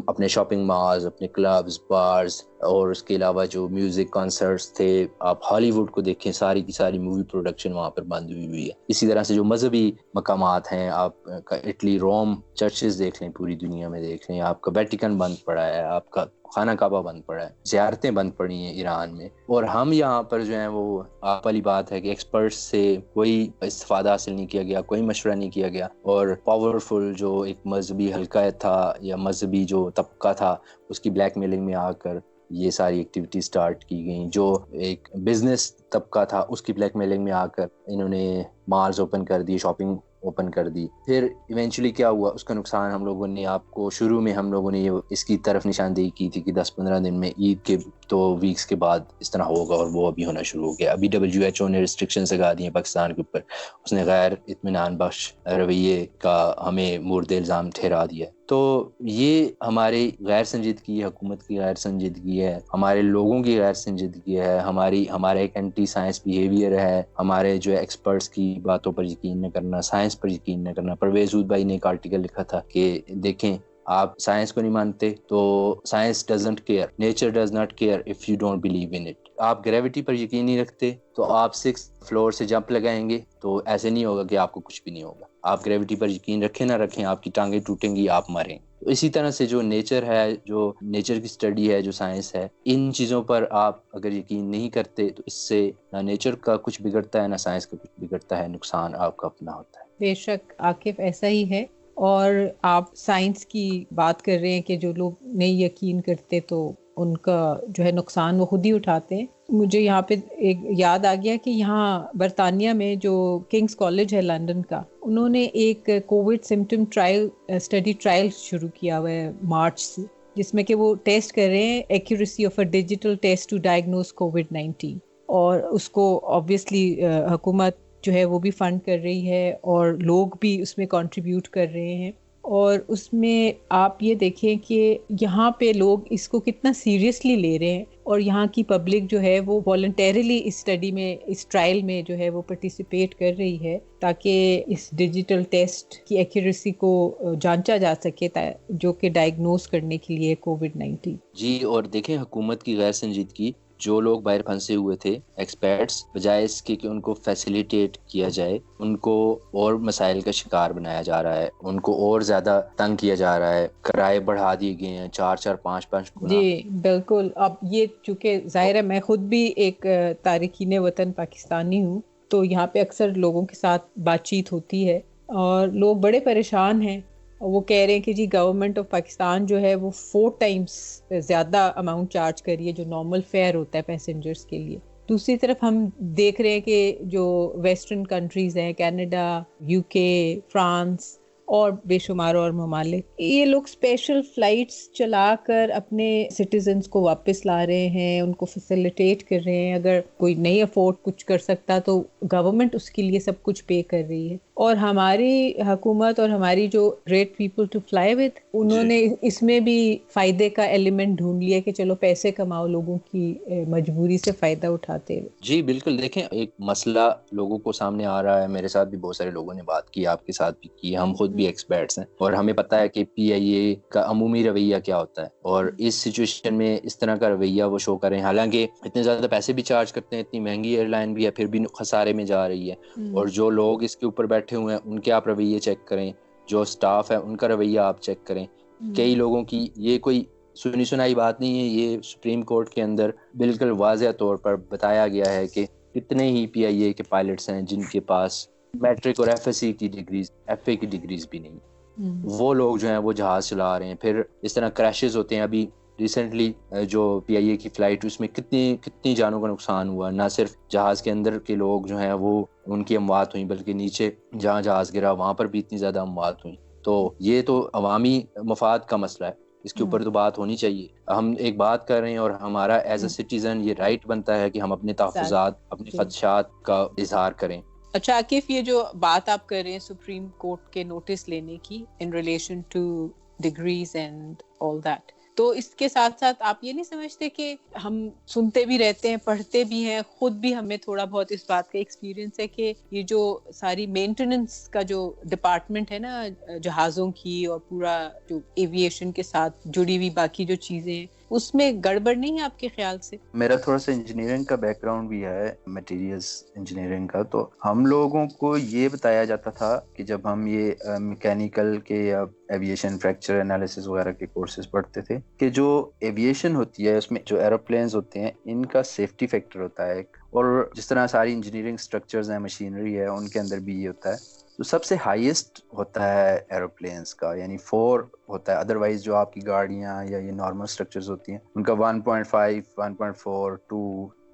اپنے شاپنگ مالز, اپنے کلبز, بارز, اور اس کے علاوہ جو میوزک کانسرٹس تھے, آپ ہالی ووڈ کو دیکھیں, ساری کی ساری مووی پروڈکشن وہاں پر بند ہوئی ہے. اسی طرح سے جو مذہبی مقامات ہیں, آپ کا اٹلی, روم, چرچز دیکھ لیں, پوری دنیا میں دیکھ لیں, آپ کا ویٹیکن بند پڑا ہے, آپ کا خانہ کعبہ بند پڑا ہے, زیارتیں بند پڑی ہیں ایران میں. اور ہم یہاں پر جو ہیں وہ, آپ والی بات ہے کہ ایکسپرٹس سے کوئی استفادہ حاصل نہیں کیا گیا, کوئی مشورہ نہیں کیا گیا, اور پاورفل جو ایک مذہبی حلقہ تھا یا مذہبی جو طبقہ تھا اس کی بلیک میلنگ میں آ کر یہ ساری ایکٹیویٹی سٹارٹ کی گئیں. جو ایک بزنس طبقہ تھا اس کی بلیک میلنگ میں آ کر انہوں نے مالز اوپن کر دی, شاپنگ اوپن کر دی. پھر ایونچولی کیا ہوا, اس کا نقصان ہم لوگوں نے, آپ کو شروع میں ہم لوگوں نے یہ اس کی طرف نشاندہی کی تھی کہ 10-15 دن میں, عید کے 2 ویکس کے بعد اس طرح ہوگا, اور وہ ابھی ہونا شروع ہو گیا. ابھی WHO نے ریسٹرکشنز لگا دی ہیں پاکستان کے اوپر, اس نے غیر اطمینان بخش رویے کا ہمیں مورد الزام ٹھہرا دیا. تو یہ ہماری غیر سنجیدگی ہے, حکومت کی غیر سنجیدگی ہے, ہمارے لوگوں کی غیر سنجیدگی ہے, ہمارا ایک اینٹی سائنس بیہیویئر ہے, ہمارے جو ایکسپرٹس کی باتوں پر یقین نہ کرنا, سائنس پر یقین نہ کرنا. پرویز عود بھائی نے ایک آرٹیکل لکھا تھا کہ دیکھیں آپ سائنس کو نہیں مانتے تو science doesn't care, nature does not care if you don't believe in it. آپ گریوٹی پر یقین نہیں رکھتے تو آپ 6th فلور سے جمپ لگائیں گے, تو ایسے نہیں ہوگا کہ آپ کو کچھ بھی نہیں ہوگا. آپ گریوٹی پر یقین رکھیں نہ رکھیں, آپ کی ٹانگیں ٹوٹیں گی, آپ مریں. تو اسی طرح سے جو نیچر ہے, جو نیچر کی سٹڈی ہے, جو سائنس ہے, ان چیزوں پر آپ اگر یقین نہیں کرتے تو اس سے نہ نیچر کا کچھ بگڑتا ہے, نہ سائنس کا کچھ بگڑتا ہے, نقصان آپ کا اپنا ہوتا ہے. بے شک عاقف ایسا ہی ہے. اور آپ سائنس کی بات کر رہے ہیں کہ جو لوگ نہیں یقین کرتے تو ان کا جو ہے نقصان وہ خود ہی اٹھاتے ہیں. مجھے یہاں پہ ایک یاد آ گیا کہ یہاں برطانیہ میں جو کنگز کالج ہے لندن کا, انہوں نے ایک کووڈ سمٹم اسٹڈی ٹرائل شروع کیا ہوا ہے مارچ سے, جس میں کہ وہ ٹیسٹ کر رہے ہیں accuracy of a digital test to diagnose کووڈ-19. اور اس کو آبویسلی حکومت جو ہے وہ بھی فنڈ کر رہی ہے, اور لوگ بھی اس میں کنٹریبیوٹ کر رہے ہیں. اور اس میں آپ یہ دیکھیں کہ یہاں پہ لوگ اس کو کتنا سیریسلی لے رہے ہیں, اور یہاں کی پبلک جو ہے وہ والنٹیرلی اس اسٹڈی میں, اس ٹرائل میں جو ہے وہ پارٹیسپیٹ کر رہی ہے تاکہ اس ڈیجیٹل ٹیسٹ کی ایکیوریسی کو جانچا جا سکے جو کہ ڈائگنوز کرنے کے لیے کووڈ-19. جی, اور دیکھیں حکومت کی غیر سنجیدگی, جو لوگ باہر پھنسے ہوئے تھے ایکسپرٹس, بجائے اس کے کہ ان کو فیسیلیٹیٹ کیا جائے, ان کو اور مسائل کا شکار بنایا جا رہا ہے, ان کو اور زیادہ تنگ کیا جا رہا ہے, کرائے بڑھا دیے گئے ہیں 4-4 5-5 گنا. جی بالکل. اب یہ چونکہ ظاہر ہے میں خود بھی ایک تارکین وطن پاکستانی ہوں, تو یہاں پہ اکثر لوگوں کے ساتھ بات چیت ہوتی ہے اور لوگ بڑے پریشان ہیں. وہ کہہ رہے ہیں کہ جی گورنمنٹ آف پاکستان جو ہے وہ 4 ٹائمز زیادہ اماؤنٹ چارج کر رہی ہے جو نارمل فیئر ہوتا ہے پیسنجرز کے لیے. دوسری طرف ہم دیکھ رہے ہیں کہ جو ویسٹرن کنٹریز ہیں, کینیڈا, یو کے, فرانس اور بے شمار اور ممالک, یہ لوگ اسپیشل فلائٹس چلا کر اپنے سٹیزنز کو واپس لا رہے ہیں, ان کو فیسیلیٹیٹ کر رہے ہیں. اگر کوئی نہیں افورڈ کچھ کر سکتا تو گورنمنٹ اس کے لیے سب کچھ پے کر رہی ہے. اور ہماری حکومت اور ہماری جو great people to fly with, انہوں نے اس میں بھی فائدے کا ایلیمنٹ ڈھونڈ لیا کہ چلو پیسے کماؤ, لوگوں کی مجبوری سے فائدہ اٹھاتے ہوئے. جی بالکل. دیکھیں ایک مسئلہ لوگوں کو سامنے آ رہا ہے, میرے ساتھ بھی بہت سارے لوگوں نے بات کی, آپ کے ساتھ بھی کی, ہم خود بھی ایکسپرٹس ہیں اور ہمیں پتہ ہے کہ پی آئی اے کا عمومی رویہ کیا ہوتا ہے, اور اس سچویشن میں اس طرح کا رویہ وہ شو کر رہے ہیں. حالانکہ اتنے زیادہ پیسے بھی چارج کرتے ہیں, اتنی مہنگی ایئر لائن بھی ہے, پھر بھی خسارے میں جا رہی ہے. اور جو لوگ اس کے اوپر بیٹھے ہوئے ہیں ان کے آپ رویے چیک کریں, جو سٹاف ہے ان کا رویہ آپ چیک کریں. کئی لوگوں کی یہ کوئی سنی سنائی بات نہیں ہے, یہ سپریم کورٹ کے اندر بالکل واضح طور پر بتایا گیا ہے کہ کتنے ہی پی آئی اے کے پائلٹس ہیں جن کے پاس میٹرک اور ایف ایس سی کی ڈگریز, ایف اے کی ڈگریز بھی نہیں. وہ لوگ جو ہیں وہ جہاز چلا رہے ہیں, پھر اس طرح کریشز ہوتے ہیں. ابھی ریسنٹلی جو پی آئی اے کی فلائٹ, اس میں کتنی جانوں کا نقصان ہوا. نہ صرف جہاز کے اندر کے لوگ جو ہیں وہ ان کی اموات ہوئیں, بلکہ نیچے جہاں جہاز گرا وہاں پر بھی اتنی زیادہ اموات ہوئیں. تو یہ تو عوامی مفاد کا مسئلہ ہے, اس کے اوپر تو بات ہونی چاہیے. ہم ایک بات کر رہے ہیں اور ہمارا ایز اے سٹیزن یہ رائٹ بنتا ہے کہ ہم اپنے تحفظات, اپنے خدشات کا اظہار کریں. اچھا عاکف, یہ جو بات آپ کر رہے ہیں سپریم کورٹ کے نوٹس لینے کی in relation to degrees and all that, تو اس کے ساتھ ساتھ آپ یہ نہیں سمجھتے کہ ہم سنتے بھی رہتے ہیں, پڑھتے بھی ہیں, خود بھی ہمیں تھوڑا بہت اس بات کا ایکسپیرینس ہے کہ یہ جو ساری مینٹیننس کا جو ڈپارٹمنٹ ہے نا جہازوں کی, اور پورا جو ایویشن کے ساتھ جڑی ہوئی باقی جو چیزیں ہیں, اس میں گڑبڑ نہیں ہے آپ کے خیال سے؟ میرا تھوڑا سا انجینئرنگ کا بیک گراؤنڈ بھی ہے, مٹیریلز انجینئرنگ کا, تو ہم لوگوں کو یہ بتایا جاتا تھا کہ جب ہم یہ میکینیکل کے یا ایویشن فریکچر انالیسس وغیرہ کے کورسز پڑھتے تھے کہ جو ایویشن ہوتی ہے اس میں جو ایروپلینز ہوتے ہیں ان کا سیفٹی فیکٹر ہوتا ہے, اور جس طرح ساری انجینئرنگ سٹرکچرز ہیں, مشینری ہے, ان کے اندر بھی یہ ہوتا ہے. تو سب سے ہائیسٹ ہوتا ہے ایروپلینز کا, یعنی 4 ہوتا ہے. ادروائز جو آپ کی گاڑیاں یا یہ نارمل سٹرکچرز ہوتی ہیں ان کا 1.5, 1.4,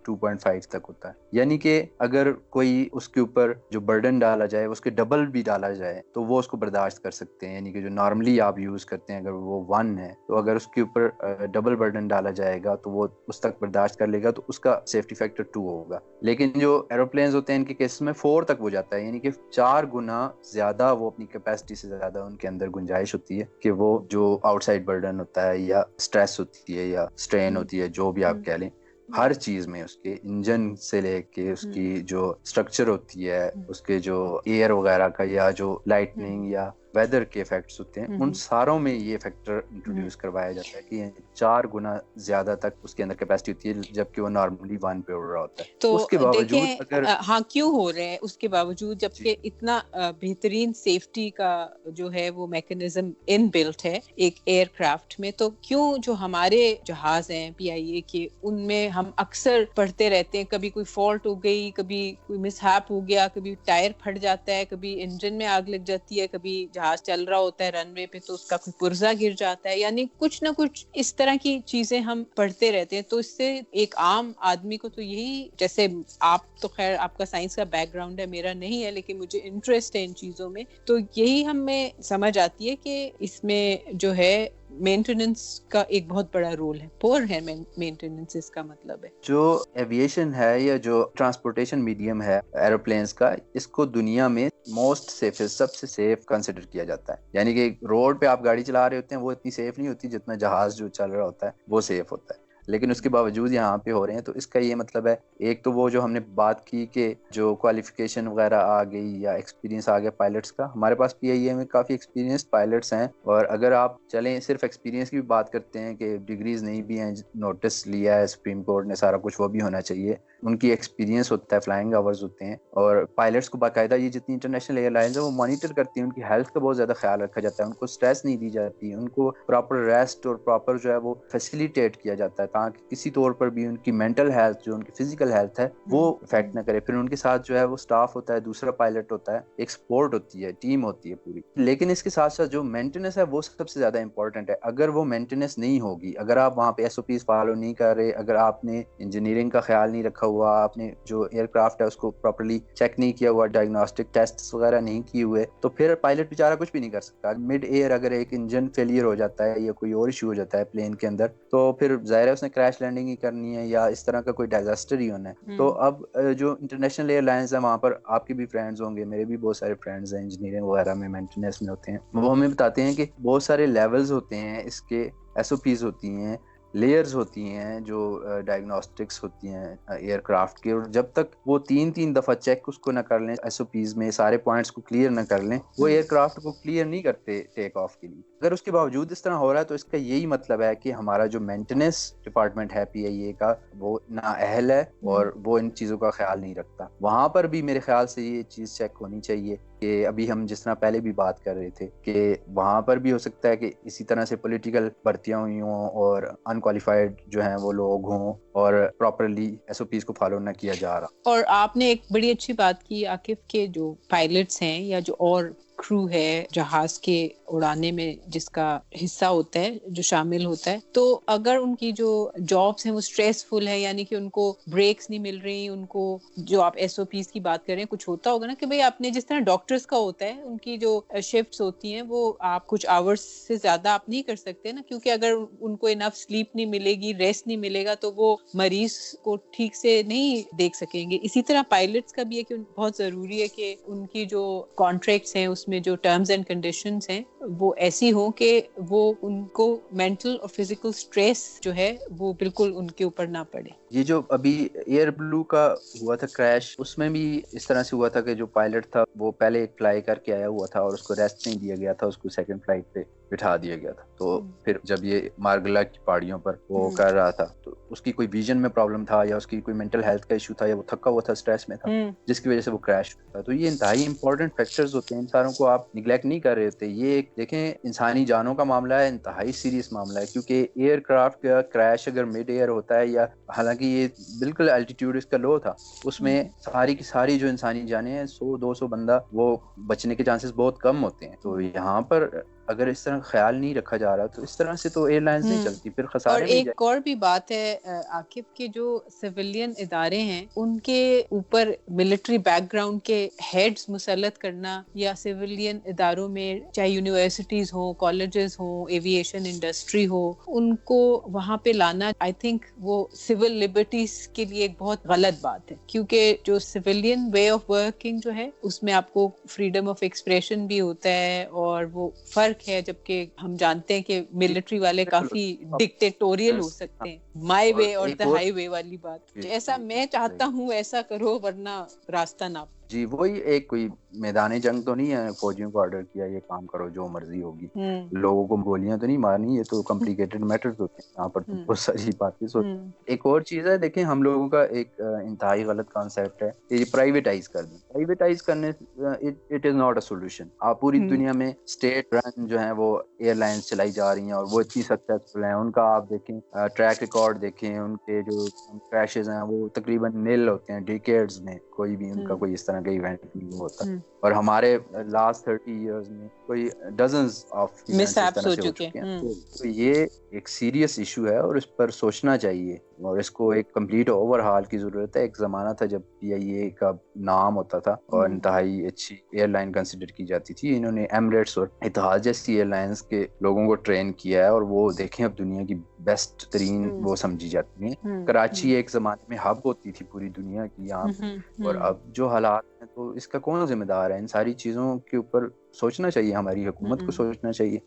2.5 تک ہوتا ہے. یعنی کہ اگر کوئی اس کے اوپر جو برڈن ڈالا جائے اس کے ڈبل بھی ڈالا جائے تو وہ اس کو برداشت کر سکتے ہیں. یعنی کہ جو نارملی آپ یوز کرتے ہیں اگر وہ 1 ہے, تو اگر اس کے اوپر ڈبل برڈن ڈالا جائے گا تو وہ اس تک برداشت کر لے گا, تو اس کا سیفٹی فیکٹر 2 ہوگا. لیکن جو ایروپلینز ہوتے ہیں ان کے کیس میں 4 تک ہو جاتا ہے, یعنی کہ 4 گنا زیادہ وہ اپنی کیپیسٹی سے زیادہ ان کے اندر گنجائش ہوتی ہے کہ وہ جو آؤٹ سائڈ برڈن ہوتا ہے یا اسٹریس ہوتی ہے یا اسٹرین ہوتی ہے, جو بھی آپ کہہ لیں, ہر چیز میں اس کے انجن سے لے کے اس کی جو سٹرکچر ہوتی ہے, اس کے جو ایئر وغیرہ کا یا جو لائٹننگ یا ویدر کے ایفیکٹس ہوتے ہیں, ان ساروں میں یہ فیکٹر انٹروڈیوس کروایا جاتا ہے کہ 4 گنا زیادہ تک اس کے اندر کیپیسٹی ہوتی ہے, جبکہ وہ نارملی 1 پہ اڑ رہا ہوتا ہے. تو اس کے باوجود اگر ہاں کیوں ہو رہے ہیں اس کے باوجود, جبکہ اتنا بہترین سیفٹی کا جو ہے وہ میکینزم ان بلٹ ہے ایک ایئر کرافٹ میں, تو کیوں جو ہمارے جہاز ہیں پی آئی اے کے, ان میں ہم اکثر پڑھتے رہتے ہیں کبھی کوئی فالٹ ہو گئی, کبھی کوئی مس ہیپ ہو گیا, کبھی ٹائر پھٹ جاتا ہے, کبھی انجن میں آگ لگ جاتی ہے, کبھی جہاز چل رہا ہوتا ہے رن وے پہ تو اس کا کوئی پرزا گر جاتا ہے, یعنی کچھ نہ کچھ اس طرح کی چیزیں ہم پڑھتے رہتے ہیں. تو اس سے ایک عام آدمی کو تو یہی, جیسے آپ تو خیر آپ کا سائنس کا بیک گراؤنڈ ہے, میرا نہیں ہے, لیکن مجھے انٹرسٹ ہے ان چیزوں میں, تو یہی ہمیں سمجھ آتی ہے کہ اس میں جو ہے مینٹیننس کا ایک بہت بڑا رول ہے. پور ہے مینٹیننس, اس کا مطلب ہے جو ایویشن ہے یا جو ٹرانسپورٹیشن میڈیم ہے ایروپلینز کا, اس کو دنیا میں موسٹ سیفسٹ, سب سے سیف کنسیڈر کیا جاتا ہے. یعنی کہ روڈ پہ آپ گاڑی چلا رہے ہوتے ہیں وہ اتنی سیف نہیں ہوتی جتنا جہاز جو چل رہا ہوتا ہے وہ سیف ہوتا ہے. لیکن اس کے باوجود یہاں پہ ہو رہے ہیں. تو اس کا یہ مطلب ہے ایک تو وہ جو ہم نے بات کی کہ جو کوالیفیکیشن وغیرہ آ گئی یا ایکسپیرینس آ گیا پائلٹس کا, ہمارے پاس پی آئی اے میں کافی ایکسپیرینس پائلٹس ہیں. اور اگر آپ چلیں صرف ایکسپیرینس کی بھی بات کرتے ہیں کہ ڈگریز نہیں بھی ہیں, نوٹس لیا ہے سپریم کورٹ نے سارا کچھ, وہ بھی ہونا چاہیے. ان کی ایکسپیرینس ہوتا ہے, فلائنگ آورز ہوتے ہیں, اور پائلٹس کو باقاعدہ یہ جتنی انٹرنیشنل ایئر لائنز ہیں وہ مانیٹر کرتی ہیں, ان کی ہیلتھ کا بہت زیادہ خیال رکھا جاتا ہے, ان کو اسٹریس نہیں دی جاتی, ان کو پراپر ریسٹ اور پراپر جو ہے وہ فیسیلیٹیٹ کیا جاتا ہے تاکہ کسی طور پر بھی ان کی مینٹل ہیلتھ جو ان کی فزیکل ہیلتھ ہے وہ افیکٹ نہ کرے. پھر ان کے ساتھ جو ہے وہ اسٹاف ہوتا ہے, دوسرا پائلٹ ہوتا ہے, ایک سپورٹ ہوتی ہے, ٹیم ہوتی ہے پوری. لیکن اس کے ساتھ ساتھ جو مینٹیننس ہے وہ سب سے زیادہ امپورٹنٹ ہے. اگر وہ مینٹیننس نہیں ہوگی, اگر آپ وہاں پہ ایس او پیز فالو نہیں کر رہے, اگر آپ نے انجینئرنگ کا خیال نہیں رکھا ہوا, آپ نے جو ایئر کرافٹ ہے اس کو پراپرلی چیک نہیں کیا ہوا, ڈائگنوسٹک ٹیسٹ وغیرہ نہیں کیے ہوئے, تو پھر پائلٹ بیچارہ کچھ بھی نہیں کر سکتا. مڈ ایئر اگر ایک انجن فیلئر ہو جاتا ہے یا کوئی اور ایشو ہو جاتا ہے پلین کے اندر, تو پھر ظاہر ہے اس نے کریش لینڈنگ ہی کرنی ہے یا اس طرح کا کوئی ڈیزاسٹر ہی ہونا ہے. تو اب جو انٹرنیشنل ایئر لائنز ہیں وہاں پر آپ کے بھی فرینڈز ہوں گے, میرے بھی بہت سارے فرینڈز ہیں انجینئرنگ وغیرہ میں مینٹیننس میں ہوتے ہیں, وہ ہمیں بتاتے ہیں کہ بہت سارے لیولز ہوتے ہیں اس کے, ایس او پیز ہوتی ہیں, لیئرز ہوتی ہیں جو ڈائگنوسٹکس ہوتی ہیں ایئر کرافٹ کے, اور جب تک وہ تین دفعہ چیک اس کو نہ کر لیں, ایس او پیز میں سارے پوائنٹس کو کلیئر نہ کر لیں, وہ ایئر کرافٹ کو کلیئر نہیں کرتے ٹیک آف کے لیے. اگر اس کے باوجود اس طرح ہو رہا ہے تو اس کا یہی مطلب ہے کہ ہمارا جو مینٹیننس ڈپارٹمنٹ ہے پی آئی اے کا وہ نااہل ہے اور وہ ان چیزوں کا خیال نہیں رکھتا. وہاں پر بھی میرے خیال سے یہ چیز چیک ہونی چاہیے کہ ابھی ہم جس طرح پہلے بھی بات کر رہے تھے کہ وہاں پر بھی ہو سکتا ہے کہ اسی طرح سے پولیٹیکل بھرتیاں ہوئی ہوں اور انکوالیفائڈ جو ہیں وہ لوگ ہوں اور پراپرلی ایس او پیز کو فالو نہ کیا جا رہا. اور آپ نے ایک بڑی اچھی بات کی عاقب کے جو پائلٹس ہیں یا جو اور کرو ہے جہاز کے اڑانے میں جس کا حصہ ہوتا ہے, جو شامل ہوتا ہے, تو اگر ان کی جو جابس ہیں وہ اسٹریسفل ہے, یعنی کہ ان کو بریکس نہیں مل رہی, ان کو جو آپ ایس او پیز کی بات کر رہے ہیں کچھ ہوتا ہوگا نا کہ بھئی آپ نے جس طرح ڈاکٹرز کا ہوتا ہے, ان کی جو شفٹس ہوتی ہیں وہ آپ کچھ آورس سے زیادہ آپ نہیں کر سکتے نا, کیونکہ اگر ان کو انف سلیپ نہیں ملے گی, ریسٹ نہیں ملے گا, تو وہ مریض کو ٹھیک سے نہیں دیکھ سکیں گے. اسی طرح پائلٹس کا بھی ہے کہ بہت ضروری ہے کہ ان کی جو کانٹریکٹس ہیں اس میں جو ٹرمز اینڈ کنڈیشنز ہیں وہ ایسی ہوں کہ وہ ان کو مینٹل اور فزیکل سٹریس جو ہے وہ بالکل ان کے اوپر نہ پڑے. یہ جو ابھی ایئر بلو کا ہوا تھا کریش, اس میں بھی اس طرح سے ہوا تھا کہ جو پائلٹ تھا وہ پہلے ایک فلائی کر کے آیا ہوا تھا اور اس کو ریسٹ نہیں دیا گیا تھا, اس کو سیکنڈ فلائٹ پہ بٹھا دیا گیا تھا. تو پھر جب یہ مارگلا کی پہاڑیوں پر وہ کر رہا تھا تو اس کی کوئی ویژن میں پرابلم تھا یا اس کی کوئی مینٹل ہیلتھ کا ایشو تھا یا وہ تھکا ہوا تھا, اسٹریس میں تھا, جس کی وجہ سے وہ کریش ہوا. تو یہ انتہائی امپورٹنٹ فیکٹرز ہوتے ہیں, ان ساروں کو آپ نگلیکٹ نہیں کر رہے ہوتے. یہ ایک دیکھیں انسانی جانوں کا معاملہ ہے, انتہائی سیریس معاملہ ہے, کیونکہ ایئر کرافٹ کا کریش اگر مڈ ایئر ہوتا ہے, یا حالانکہ یہ بالکل الٹیٹیوڈ اس کا لو تھا, اس میں ساری کی ساری جو انسانی جانیں ہیں 100-200 بندہ وہ بچنے کے چانسز بہت کم ہوتے ہیں. تو یہاں پر اگر اس طرح خیال نہیں رکھا جا رہا تو اس طرح سے تو ایئر لائنز نہیں چلتی, پھر خسارے اور ایک اور بھی بات ہے عاقب کے جو سویلین ادارے ہیں ان کے اوپر ملٹری بیک گراؤنڈ کے ہیڈز مسلط کرنا, یا سویلین اداروں میں چاہے یونیورسٹیز ہوں, کالجز ہوں, ایوییشن انڈسٹری ہو, ان کو وہاں پہ لانا آئی تھنک وہ سول لبرٹیز کے لیے ایک بہت غلط بات ہے, کیونکہ جو سویلین وے آف ورکنگ جو ہے اس میں آپ کو فریڈم آف ایکسپریشن بھی ہوتا ہے, اور وہ فرق ہے, جبکہ ہم جانتے ہیں کہ ملٹری والے کافی ڈکٹیٹوریل ہو سکتے ہیں. مائی وے اور دا ہائی وے والی بات, ایسا میں چاہتا ہوں ایسا کرو ورنہ راستہ نہ. جی وہی ایک کوئی میدان جنگ تو نہیں ہے, فوجیوں کو آرڈر کیا یہ کام کرو جو مرضی ہوگی, لوگوں کو گولیاں تو نہیں مارنی, یہ تو کمپلیکیٹڈ میٹرز ہوتے ہیں, یہاں پر تو بہت ساری باتیں ہوتی ہیں. ایک اور چیز ہے, دیکھیں ہم لوگوں کا ایک انتہائی غلط کانسیپٹ ہے کہ یہ پرائیویٹائز کر دیں. پرائیویٹائز کرنے it is not a solution. آپ پوری دنیا میں اسٹیٹ رن جو ہیں وہ ایئر لائنز چلائی جا رہی ہیں اور وہ اتنی سکسیسفل ہیں, ان کا آپ دیکھیں ٹریک ریکارڈ دیکھیں, ان کے جو کریشز ہیں وہ تقریباً نل ہوتے ہیں, ڈیکیڈز میں کوئی بھی ان کا کوئی اس طرح کا ایونٹ نہیں ہوتا. اور ہمارے لاسٹ 30 ایئرز میں کوئی ڈزنز آف ایونٹس اس طرح سے ہو چکے ہیں. تو یہ ایک سیریس ایشو ہے اور اس پر سوچنا چاہیے اور اس کو ایک کمپلیٹ اوور ہال کی ضرورت ہے. ایک زمانہ تھا جب پی آئی اے کا نام ہوتا تھا اور انتہائی اچھی ایئر لائن کنسیڈر کی جاتی تھی. انہوں نے ایمریٹس اور اتحاد جیسی ایئر لائنز کے لوگوں کو ٹرین کیا ہے اور وہ دیکھیں اب دنیا کی بیسٹ ترین وہ سمجھی جاتی ہیں. کراچی ایک زمانے میں ہب ہوتی تھی پوری دنیا کی یہاں, اور اب جو حالات ہیں تو اس کا کون ذمہ دار ہے؟ ان ساری چیزوں کے اوپر سوچنا چاہیے، ہماری حکومت کو سوچنا چاہیے،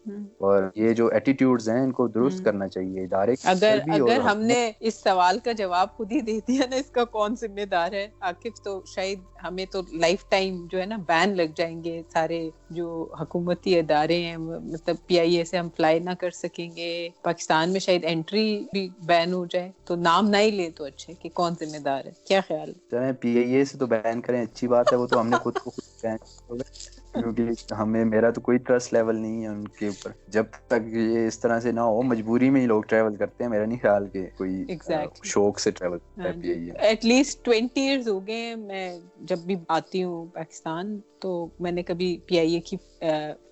اور یہ جو ایٹیٹیوڈز ہیں ان کو درست کرنا چاہیے ادارے بھی. اگر ہم نے اس سوال کا جواب خود ہی دے دیا نا، اس کا کون ذمہ دار ہے عاقب، تو شاید ہمیں تو لائف ٹائم جو ہے نا بین لگ جائیں گے، سارے جو حکومتی ادارے ہیں، مطلب پی آئی اے سے ہم فلائی نہ کر سکیں گے، پاکستان میں شاید انٹری بھی بین ہو جائے، تو نام نہ ہی لے تو اچھا کہ کون ذمہ دار ہے. کیا خیال ہے؟ چلیں پی آئی اے سے تو بین کریں، اچھی بات ہے، وہ تو ہم نے خود کو خود بین کیونکہ میرا تو کوئی ٹرسٹ لیول نہیں ہے ان کے اوپر. جب تک یہ اس طرح سے نہ ہو، مجبوری میں ہی لوگ ٹریول کرتے ہیں، میرا نہیں خیال کہ کوئی شوق سے ٹریول کرتا ہے پی آئی اے. ایٹ لیسٹ 20 ایئرز ہو گئے ہیں، میں جب بھی آتی ہوں پاکستان تو میں نے کبھی پی آئی اے کی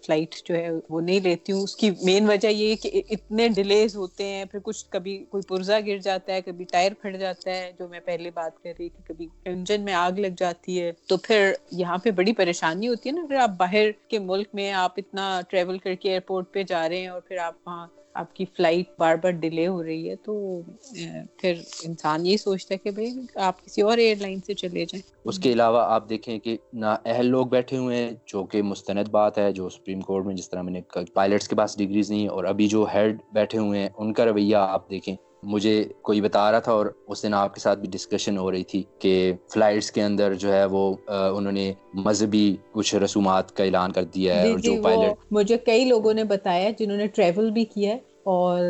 فلائٹ جو ہے وہ نہیں لیتی ہوں. اس کی مین وجہ یہ ہے کہ اتنے ڈیلیز ہوتے ہیں، پھر کچھ کبھی کوئی پرزا گر جاتا ہے، کبھی ٹائر پھٹ جاتا ہے، جو میں پہلے بات کر رہی تھی، کبھی انجن میں آگ لگ جاتی ہے، تو پھر یہاں پہ بڑی پریشانی ہوتی ہے نا. پھر آپ باہر کے ملک میں آپ اتنا ٹریول کر کے ایئرپورٹ پہ جا رہے ہیں، اور پھر آپ وہاں آپ کی فلائٹ بار بار ڈیلے ہو رہی ہے، تو پھر انسان یہ سوچتا ہے کہ بھئی آپ کسی اور ایئر لائن سے چلے جائیں. اس کے علاوہ آپ دیکھیں کہ نااہل لوگ بیٹھے ہوئے ہیں، جو کہ مستند بات ہے، جو سپریم کورٹ میں جس طرح میں نے کہا پائلٹس کے پاس ڈگریز نہیں، اور ابھی جو ہیڈ بیٹھے ہوئے ہیں ان کا رویہ آپ دیکھیں. مجھے کوئی بتا رہا تھا، اور اس دن آپ کے ساتھ بھی ڈسکشن ہو رہی تھی، کہ فلائٹس کے اندر جو ہے وہ انہوں نے مذہبی کچھ رسومات کا اعلان کر دیا ہے. اور جو پائلٹ، مجھے کئی لوگوں نے بتایا جنہوں نے ٹریول بھی کیا ہے اور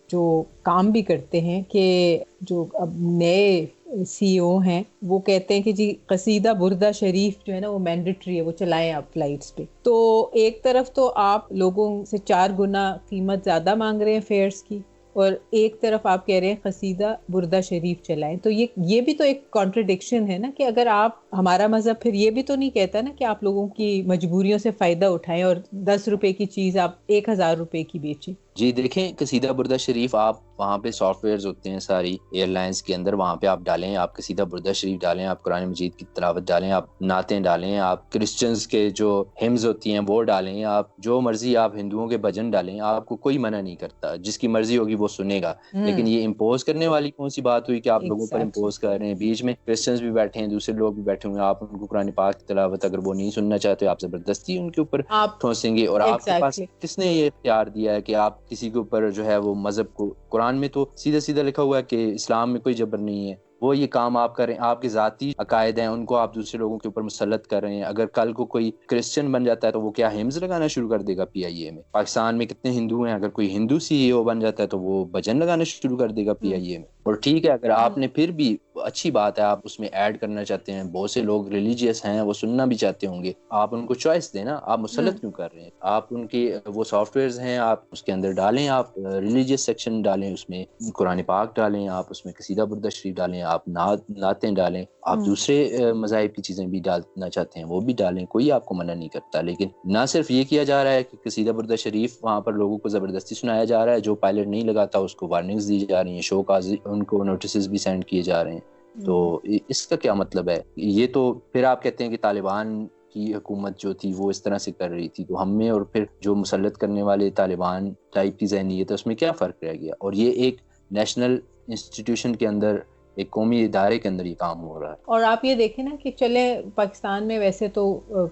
جو کام بھی کرتے ہیں، کہ جو اب نئے سی او ہیں وہ کہتے ہیں کہ جی قصیدہ بردہ شریف جو ہے نا وہ مینڈیٹری ہے، وہ چلائیں آپ فلائٹس پہ. تو ایک طرف تو آپ لوگوں سے 4 گنا قیمت زیادہ مانگ رہے ہیں فیئرس کی، اور ایک طرف آپ کہہ رہے ہیں قصیدہ بردہ شریف چلائیں. تو یہ بھی تو ایک کانٹرڈکشن ہے نا، کہ اگر آپ، ہمارا مذہب پھر یہ بھی تو نہیں کہتا نا کہ آپ لوگوں کی مجبوریوں سے فائدہ اٹھائیں اور 10 روپے کی چیز آپ 1000 روپے کی بیچیں. جی دیکھیں قصیدہ بردہ شریف، آپ وہاں پہ سافٹ ویئرز ہوتے ہیں ساری ایئر لائنس کے اندر، وہاں پہ آپ ڈالیں، آپ قصیدہ بردہ شریف ڈالیں، آپ قرآن مجید کی تلاوت ڈالیں، آپ نعتیں ڈالیں، آپ کرسچنز کے جو ہمز ہوتی ہیں وہ ڈالیں، آپ جو مرضی، آپ ہندوؤں کے بھجن ڈالیں، آپ کو کوئی منع نہیں کرتا، جس کی مرضی ہوگی وہ سنے گا. لیکن یہ امپوز کرنے والی کون سی بات ہوئی کہ آپ لوگوں پر امپوز کر رہے ہیں؟ بیچ میں کرسچنز بھی بیٹھے ہیں، دوسرے لوگ بھی بیٹھے ہوئے ہیں، آپ ان کو قرآن پاک کی تلاوت اگر وہ نہیں سننا چاہتے آپ زبردستی ان کے اوپر ٹھونسیں گے. اور آپ کے پاس کس نے یہ اختیار دیا ہے کہ آپ کسی کے اوپر جو ہے وہ مذہب کو، قرآن میں تو سیدھا سیدھا لکھا ہوا ہے کہ اسلام میں کوئی جبر نہیں ہے. وہ یہ کام آپ کر رہے ہیں، آپ کے ذاتی عقائد ہیں ان کو آپ دوسرے لوگوں کے اوپر مسلط کر رہے ہیں. اگر کل کو کوئی کرسچن بن جاتا ہے تو وہ کیا ہمز لگانا شروع کر دے گا پی آئی اے میں؟ پاکستان میں کتنے ہندو ہیں، اگر کوئی ہندو سی ای او بن جاتا ہے تو وہ بھجن لگانا شروع کر دے گا پی آئی اے میں. اور ٹھیک ہے، اگر آپ نے پھر بھی اچھی بات ہے، آپ اس میں ایڈ کرنا چاہتے ہیں، بہت سے لوگ ریلیجیس ہیں وہ سننا بھی چاہتے ہوں گے، آپ ان کو چوائس دیں نا. آپ مسلط کیوں کر رہے ہیں؟ آپ ان کی وہ سافٹ ویئرز ہیں، آپ اس کے اندر ڈالیں، آپ ریلیجیس سیکشن ڈالیں، اس میں قرآن پاک ڈالیں، آپ اس میں قصیدہ بردہ شریف ڈالیں، آپ نعتیں ڈالیں، آپ دوسرے مذاہب کی چیزیں بھی ڈالنا چاہتے ہیں وہ بھی ڈالیں، کوئی آپ کو منع نہیں کرتا. لیکن نہ صرف یہ کیا جا رہا ہے کہ قصیدہ بردہ شریف وہاں پر لوگوں کو زبردستی سنایا جا رہا ہے، جو پائلٹ نہیں لگاتا اس کو وارننگز دی جا رہی ہیں، شو کاز ان کو نوٹسز بھی سینڈ کیے جا رہے ہیں. تو اس کا کیا مطلب ہے؟ یہ تو پھر آپ کہتے ہیں کہ طالبان کی حکومت جو تھی وہ اس طرح سے کر رہی تھی، تو ہم میں اور پھر جو مسلط کرنے والے طالبان ٹائپ کی ذہنیت ہے اس میں کیا فرق رہ گیا؟ اور یہ ایک نیشنل انسٹیٹیوشن کے اندر، ایک قومی ادارے کے اندر یہ کام ہو رہا ہے. اور آپ یہ دیکھیں نا کہ چلے پاکستان میں ویسے تو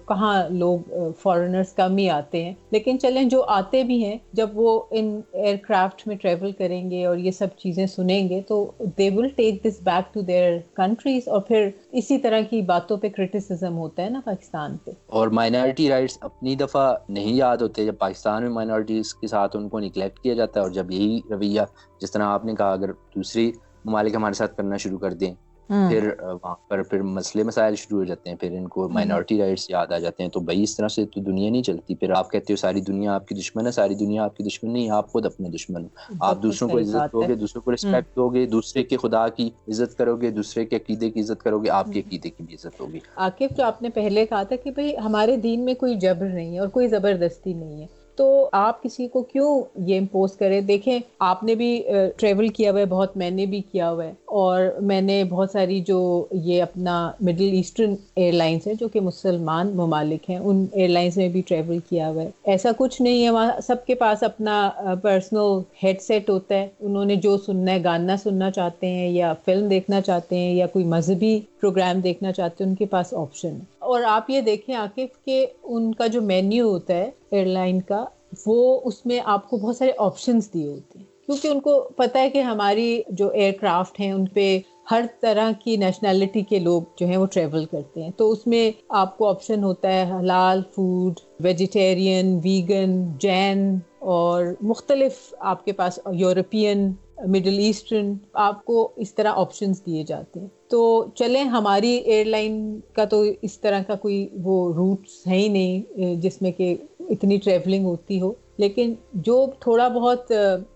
کہاں لوگ فارنرز کم ہی آتے ہیں، لیکن چلیں جو آتے بھی ہیں، جب وہ ان ایئر کرافٹ میں ٹریول کریں گے اور یہ سب چیزیں سنیں گے تو they will take this back to their countries, اور پھر اسی طرح کی باتوں پہ کرٹیسزم ہوتا ہے نا پاکستان پہ. اور مائنارٹی رائٹس اپنی دفعہ نہیں یاد ہوتے، جب پاکستان میں مائنارٹیز کے ساتھ ان کو نگلیکٹ کیا جاتا ہے، اور جب یہی رویہ جس طرح آپ نے کہا اگر دوسری ممالک ہمارے ساتھ کرنا شروع کر دیں، پھر وہاں پر پھر مسائل شروع ہو جاتے ہیں، پھر ان کو مائنارٹی رائٹس یاد آ جاتے ہیں. تو بھائی اس طرح سے تو دنیا نہیں چلتی. پھر آپ کہتے ہو ساری دنیا آپ کی دشمن ہے، ساری دنیا آپ کی دشمن نہیں، آپ خود اپنے دشمن ہو. آپ دوسروں کو عزت دو گے، دوسروں کو رسپیکٹ دو گے، دوسرے کے خدا کی عزت کرو گے، دوسرے کے عقیدے کی عزت کرو گے، آپ کے عقیدے کی بھی عزت ہوگی. عاقب، جو آپ نے پہلے کہا تھا کہ بھئی ہمارے دین میں کوئی جبر نہیں ہے اور کوئی زبردستی نہیں ہے، تو آپ کسی کو کیوں یہ امپوز کریں؟ دیکھیں آپ نے بھی ٹریول کیا ہوا ہے بہت، میں نے بھی کیا ہوا ہے، اور میں نے بہت ساری جو یہ اپنا مڈل ایسٹرن ایئر لائنس ہیں جو کہ مسلمان ممالک ہیں، ان ایئر لائنس میں بھی ٹریول کیا ہوا ہے. ایسا کچھ نہیں ہے، وہاں سب کے پاس اپنا پرسنل ہیڈ سیٹ ہوتا ہے، انہوں نے جو سننا ہے، گانا سننا چاہتے ہیں یا فلم دیکھنا چاہتے ہیں یا کوئی مذہبی پروگرام دیکھنا چاہتے ہیں، ان کے پاس آپشن ہے. اور آپ یہ دیکھیں عاقف کہ ان کا جو مینیو ہوتا ہے ایئر لائن کا، وہ اس میں آپ کو بہت سارے آپشنز دیے ہوتے ہیں، کیونکہ ان کو پتہ ہے کہ ہماری جو ایئر کرافٹ ہیں ان پہ ہر طرح کی نیشنلٹی کے لوگ جو ہیں وہ ٹریول کرتے ہیں. تو اس میں آپ کو آپشن ہوتا ہے حلال فوڈ، ویجیٹیرین، ویگن، جین، اور مختلف آپ کے پاس یورپین، مڈل ایسٹرن، آپ کو اس طرح آپشنز دیے جاتے ہیں. تو چلیں ہماری ایئر لائن کا تو اس طرح کا کوئی وہ روٹس ہے ہی نہیں جس میں کہ اتنی ٹریولنگ ہوتی ہو، لیکن جو تھوڑا بہت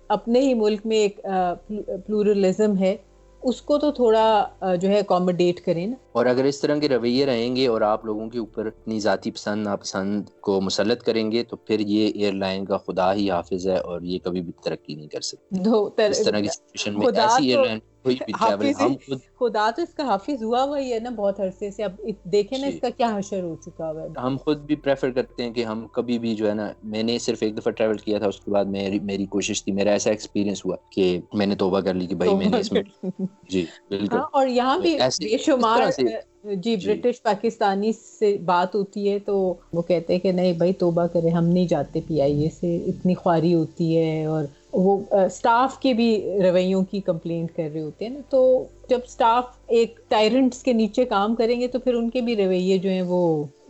اپنے ہی ملک میں ایک پلورلزم ہے اس کو تو تھوڑا جو ہے اکوموڈیٹ کریں نا. اور اگر اس طرح کے رویے رہیں گے اور آپ لوگوں کے اوپر اپنی ذاتی پسند ناپسند کو مسلط کریں گے تو پھر یہ ایئر لائن کا خدا ہی حافظ ہے اور یہ کبھی بھی ترقی نہیں کر سکتی. اس طرح کی سچویشن میں ایسی ایئر لائن کوئی بھی ٹریول خدا تو اس کا حافظ ہوا ہی ہے نا بہت عرصے سے. اب دیکھیں نا اس کا کیا حشر ہو چکا ہوا ہے. ہم خود بھی پریفر کرتے ہیں کہ ہم کبھی بھی جو ہے نا، میں نے صرف ایک دفعہ ٹریول کیا تھا، اس کے بعد میری کوشش تھی، میرا ایسا ایکسپیرینس ہوا کہ میں نے توبہ کر لی کہ بھائی میں نے اس میں جی بالکل. اور یہاں بھی بے شمار جی برٹش پاکستانی سے بات ہوتی ہے تو وہ کہتے ہیں کہ نہیں بھائی توبہ کرے، ہم نہیں جاتے پی آئی اے سے، اتنی خواری ہوتی ہے. اور وہ سٹاف کے بھی رویوں کی کمپلینٹ کر رہے ہوتے ہیں نا. تو جب سٹاف ایک ٹائرنٹس کے نیچے کام کریں گے تو پھر ان کے بھی رویے جو ہیں وہ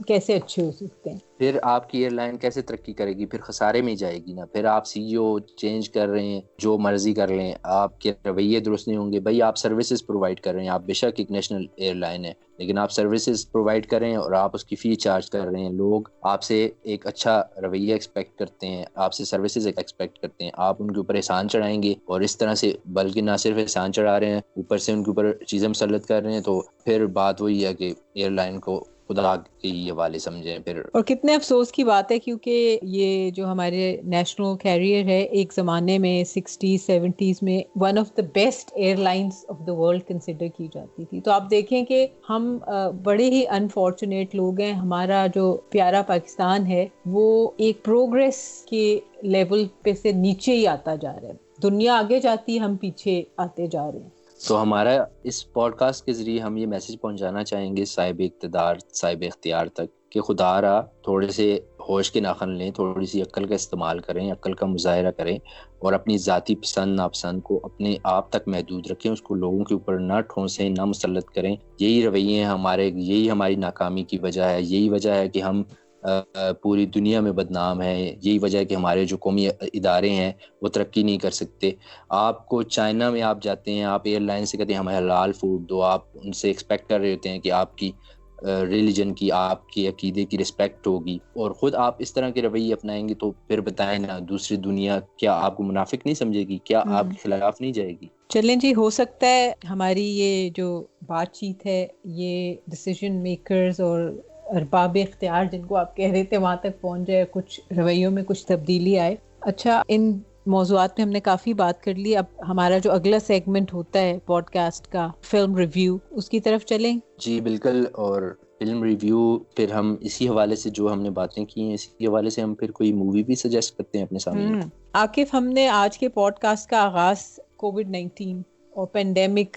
کیسے اچھے ہو سکتے ہیں؟ پھر آپ کی ایئر لائن کیسے ترقی کرے گی؟ پھر خسارے میں جائے گی نا. پھر آپ سی او چینج کر رہے ہیں، جو مرضی کر لیں، آپ کے رویے درست نہیں ہوں گے. بھائی آپ سروسز پرووائڈ کر رہے ہیں، آپ بے شک ایک نیشنل ایئر لائن ہے، لیکن آپ سروسز پرووائڈ کر رہے ہیں اور آپ اس کی فی چارج کر رہے ہیں. لوگ آپ سے ایک اچھا رویہ ایکسپیکٹ کرتے ہیں، آپ سے سروسز ایکسپیکٹ کرتے ہیں. آپ ان کے اوپر احسان چڑھائیں گے اور اس طرح سے، بلکہ نہ صرف احسان چڑھا رہے ہیں، اوپر سے ان کے اوپر چیزیں مسلط کر رہے ہیں، تو پھر بات وہی ہے کہ ایئر لائن کو خدا کے حوالے سمجھیں. پھر اور کتنے افسوس کی بات ہے کیونکہ یہ جو ہمارے نیشنل کیریئر ہے ایک زمانے میں 60s 70s میں one of the best airlines of the world consider کی جاتی تھی. تو آپ دیکھیں کہ ہم بڑے ہی انفارچونیٹ لوگ ہیں. ہمارا جو پیارا پاکستان ہے وہ ایک پروگریس کے لیول پہ سے نیچے ہی آتا جا رہا ہے. دنیا آگے جاتی ہے، ہم پیچھے آتے جا رہے ہیں. تو ہمارا اس پوڈ کاسٹ کے ذریعے ہم یہ میسج پہنچانا چاہیں گے صاحب اقتدار، صاحب اختیار تک، کہ خدا را تھوڑے سے ہوش کے ناخن لیں، تھوڑی سی عقل کا استعمال کریں، عقل کا مظاہرہ کریں اور اپنی ذاتی پسند ناپسند کو اپنے آپ تک محدود رکھیں، اس کو لوگوں کے اوپر نہ ٹھونسیں، نہ مسلط کریں. یہی رویے ہیں یہی ہماری ناکامی کی وجہ ہے. یہی وجہ ہے کہ ہم پوری دنیا میں بدنام ہیں. یہی وجہ ہے کہ ہمارے جو قومی ادارے ہیں وہ ترقی نہیں کر سکتے. آپ کو چائنا میں آپ جاتے ہیں، آپ ایئر لائن سے کہتے ہیں ہمیں حلال فوڈ دو، آپ ان سے ایکسپیکٹ کر رہے ہوتے ہیں کہ آپ کی ریلیجن کی، آپ کے عقیدے کی رسپیکٹ ہوگی، اور خود آپ اس طرح کے رویے اپنائیں گے تو پھر بتائیں نا دوسری دنیا کیا آپ کو منافق نہیں سمجھے گی؟ کیا آپ کے خلاف نہیں جائے گی؟ چلیں جی، ہو سکتا ہے ہماری یہ جو بات چیت ہے یہ ڈیسیژن میکرز اور ارباب اختیار جن کو آپ کہہ رہے تھے وہاں تک پہنچ جائے، کچھ رویوں میں کچھ تبدیلی آئے. اچھا، ان موضوعات میں ہم نے کافی بات کر لی. اب ہمارا جو اگلا سیگمنٹ ہوتا ہے پوڈ کاسٹ کا، فلم ریویو، اس کی طرف چلیں. جی بالکل. اور فلم ریویو پھر ہم اسی حوالے سے جو ہم نے باتیں کی ہیں اسی حوالے سے ہم پھر کوئی مووی بھی سجیسٹ کرتے ہیں اپنے سامنے. عاقف، ہم نے آج کے پوڈ کاسٹ کا آغاز کووڈ-19 اور پینڈیمک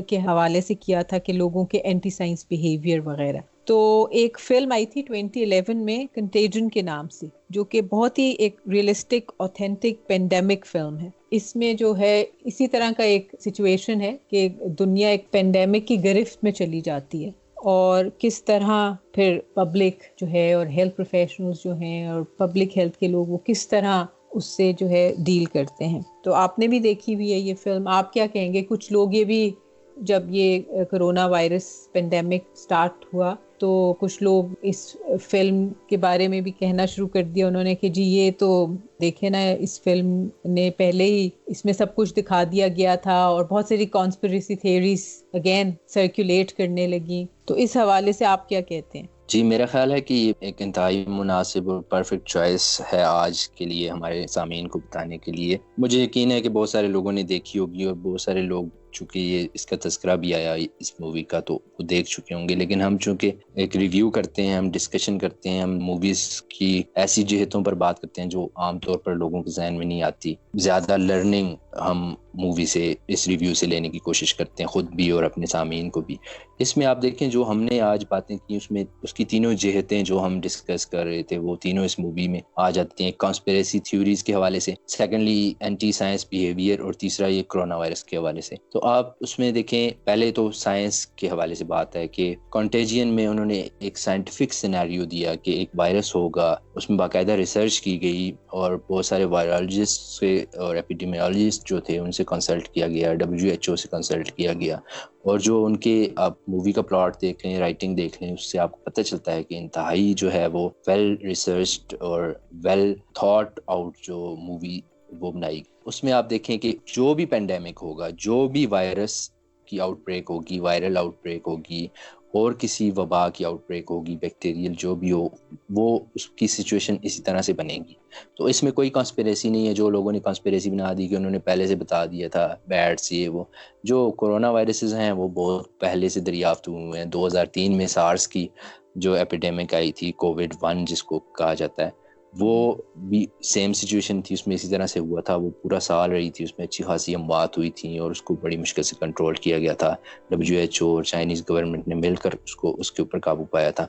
کے حوالے سے کیا تھا کہ لوگوں کے اینٹی سائنس بیہیویئر وغیرہ. تو ایک فلم آئی تھی 2011 میں کنٹیجن کے نام سے، جو کہ بہت ہی ایک ریئلسٹک اوتھینٹک پینڈیمک فلم ہے. اس میں جو ہے اسی طرح کا ایک سچویشن ہے کہ دنیا ایک پینڈیمک کی گرفت میں چلی جاتی ہے اور کس طرح پھر پبلک جو ہے اور ہیلتھ پروفیشنلز جو ہیں اور پبلک ہیلتھ کے لوگ وہ کس طرح اس سے جو ہے ڈیل کرتے ہیں. تو آپ نے بھی دیکھی ہوئی ہے یہ فلم. آپ کیا کہیں گے؟ کچھ لوگ یہ بھی، جب یہ کرونا وائرس پینڈیمک سٹارٹ ہوا تو کچھ لوگ اس فلم کے بارے میں بھی کہنا شروع کر دیا انہوں نے کہ جی یہ تو دیکھیں نا، اس فلم نے پہلے ہی اس میں سب کچھ دکھا دیا گیا تھا، اور بہت ساری کانسپریسی تھیوریز اگین سرکولیٹ کرنے لگیں. تو اس حوالے سے آپ کیا کہتے ہیں؟ جی میرا خیال ہے کہ یہ ایک انتہائی مناسب اور پرفیکٹ چوائس ہے آج کے لیے ہمارے سامعین کو بتانے کے لیے. مجھے یقین ہے کہ بہت سارے لوگوں نے دیکھی ہوگی اور بہت سارے لوگ چونکہ یہ اس کا تذکرہ بھی آیا اس مووی کا تو وہ دیکھ چکے ہوں گے، لیکن ہم چونکہ ایک ریویو کرتے ہیں، ہم ڈسکشن کرتے ہیں، ہم موویز کی ایسی جہتوں پر بات کرتے ہیں جو عام طور پر لوگوں کے ذہن میں نہیں آتی. زیادہ لرننگ ہم مووی سے، اس ریویو سے لینے کی کوشش کرتے ہیں، خود بھی اور اپنے سامعین کو بھی. اس میں آپ دیکھیں جو ہم نے آج باتیں کی اس میں اس کی تینوں جہتیں جو ہم ڈسکس کر رہے تھے وہ تینوں اس مووی میں آ جاتی ہیں. کانسپیریسی تھیوریز کے حوالے سے، سیکنڈلی اینٹی سائنس بیہیویئر، اور تیسرا یہ کرونا وائرس کے حوالے سے. تو آپ اس میں دیکھیں پہلے تو سائنس کے حوالے سے بات ہے کہ کنٹیجین میں انہوں نے ایک سائنٹیفک سینیریو دیا کہ ایک وائرس ہوگا، اس میں باقاعدہ ریسرچ کی گئی اور بہت سارے وائرالوجسٹ سے اور ایپیڈیمیولوجسٹ جو تھے ان سے کنسلٹ کیا گیا، WHO سے کنسلٹ کیا گیا. اور جو ان کے آپ مووی کا پلاٹ دیکھ لیں، رائٹنگ دیکھ لیں، اس سے آپ کو پتہ چلتا ہے کہ انتہائی جو ہے وہ ویل ریسرچڈ اور ویل تھاٹ آؤٹ جو مووی وہ بنائی. اس میں آپ دیکھیں کہ جو بھی پینڈیمک ہوگا، جو بھی وائرس کی آؤٹ بریک ہوگی، وائرل آؤٹ بریک ہوگی، اور کسی وبا کی آؤٹ بریک ہوگی، بیکٹیریل جو بھی ہو، وہ اس کی سچویشن اسی طرح سے بنے گی. تو اس میں کوئی کانسپیریسی نہیں ہے جو لوگوں نے کانسپیریسی بنا دی کہ انہوں نے پہلے سے بتا دیا تھا بیٹس یہ وہ. جو کورونا وائرسز ہیں وہ بہت پہلے سے دریافت ہوئے ہیں. 2003 میں سارس کی جو ایپیڈیمک آئی تھی، کووڈ-1 جس کو کہا جاتا ہے، وہ بھی سیم سچویشن تھی، اس میں اسی طرح سے ہوا تھا. وہ پورا سال رہی تھی، اس میں اچھی خاصی اموات ہوئی تھیں اور اس کو بڑی مشکل سے کنٹرول کیا گیا تھا. WHO اور چائنیز گورنمنٹ نے مل کر اس کے اوپر قابو پایا تھا.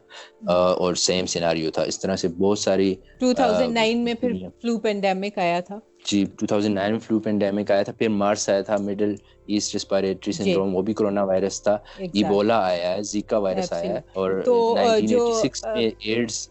اور سیم سیناریو تھا. اس طرح سے بہت ساری 2009 میں پھر فلو پینڈیمک آیا تھا. جی 2009 میں فلو پینڈیمک آیا تھا. پھر مارس آیا تھا، مڈل ایسٹ ریسپائریٹری سنڈروم، وہ بھی کرونا وائرس تھا. ایبولا آیا ہے، زیکا وائرس آیا ہے، اور 1986 میں ایڈز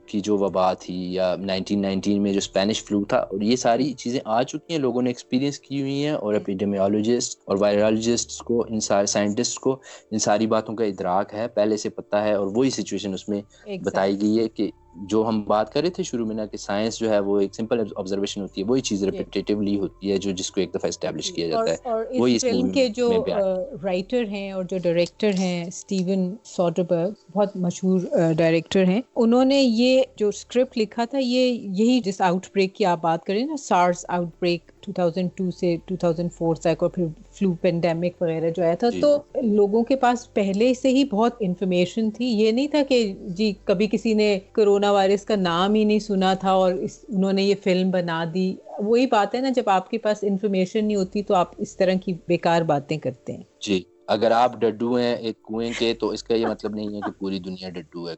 کی جو وبا تھی، یا 1919 میں جو اسپینش فلو تھا. اور یہ ساری چیزیں آ چکی ہیں، لوگوں نے ایکسپیرینس کی ہوئی ہیں، اور ایپیڈیمیولوجسٹ اور وائرالوجسٹ کو، ان سارے سائنٹسٹ کو ان ساری باتوں کا ادراک ہے، پہلے سے پتہ ہے. اور وہی سچویشن اس میں بتائی گئی ہے کہ جو ہم بات کر رہے تھے شروع میں نا، کہ سائنس جو ہے وہ ایک سمپل آبزرویشن ہوتی ہے، وہی چیز ریپیٹیٹیولی ہوتی ہے جو جس کو ایک دفعہ اسٹیبلش کیا جاتا ہے. اور وہی اس فلم کے جو رائٹر ہیں اور جو ڈائریکٹر ہیں، اسٹیون سوڈربرگ، بہت مشہور ڈائریکٹر ہیں. انہوں نے یہ جو اسکرپٹ لکھا تھا، یہی جس آؤٹ بریک کی آپ بات کریں نا، سارس آؤٹ بریک 2002 سے 2004 تک، اور پھر فلو پینڈیمک وغیرہ جو آیا تھا، تو لوگوں کے پاس پہلے سے ہی بہت انفارمیشن تھی. یہ نہیں تھا کہ جی کبھی کسی نے کرونا وائرس کا نام ہی نہیں سنا تھا اور انہوں نے یہ فلم بنا دی. وہی بات ہے نا، جب آپ کے پاس انفارمیشن نہیں ہوتی تو آپ اس طرح کی بیکار باتیں کرتے ہیں. جی اگر آپ ڈڈو ہیں ایک کنویں کے تو اس کا یہ مطلب نہیں ہے کہ پوری دنیا ڈڈو ہے.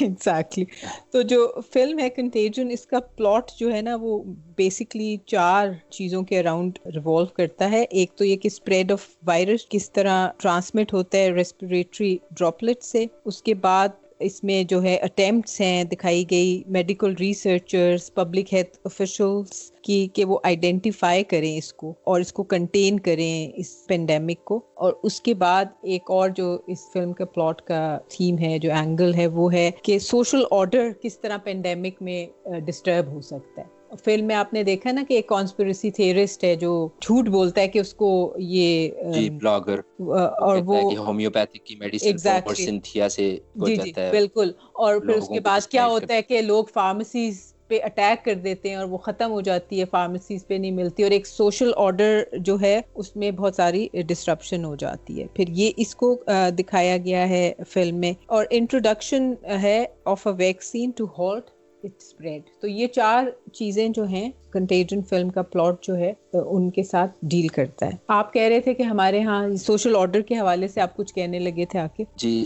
ایگزیکٹلی. تو جو فلم ہے کنٹیجن، اس کا پلاٹ جو ہے نا وہ بیسکلی 4 چیزوں کے اراؤنڈ ریوالو کرتا ہے. ایک تو یہ کہ اسپریڈ آف وائرس کس طرح ٹرانسمٹ ہوتا ہے ریسپریٹری ڈراپلیٹ سے. اس کے بعد اس میں جو ہے اٹیمپٹس ہیں دکھائی گئی medical researchers, public health officials کی، کہ وہ آئیڈینٹیفائی کریں اس کو اور اس کو کنٹین کریں اس پینڈیمک کو. اور اس کے بعد ایک اور جو اس فلم کا پلاٹ کا تھیم ہے، جو اینگل ہے، وہ ہے کہ سوشل آرڈر کس طرح پینڈیمک میں ڈسٹرب ہو سکتا ہے. فلم میں آپ نے دیکھا نا کہ ایک کانسپیریسی تھیورسٹ ہے جو جھوٹ بولتا ہے کہ اس کو یہ بلاگر، اور وہ ہومیوپیتھک کی میڈیسن اور سنتھیا سے ہو جاتا ہے. بالکل. اور پھر اس کے بعد کیا ہوتا ہے کہ لوگ فارمیسیز پہ اٹیک کر دیتے ہیں اور وہ ختم ہو جاتی ہے، فارمیسیز پہ نہیں ملتی، اور ایک سوشل آرڈر جو ہے اس میں بہت ساری ڈسٹرپشن ہو جاتی ہے. پھر یہ اس کو دکھایا گیا ہے فلم میں. اور انٹروڈکشن ہے of a vaccine to halt it spread. تو یہ 4 چیزیں جو ہیں کنٹیجن فلم کا پلاٹ جو ہے ان کے ساتھ ڈیل کرتا ہے. آپ کہہ رہے تھے کہ ہمارے ہاں سوشل آرڈر کے حوالے سے آپ کچھ کہنے لگے تھے آکے. جی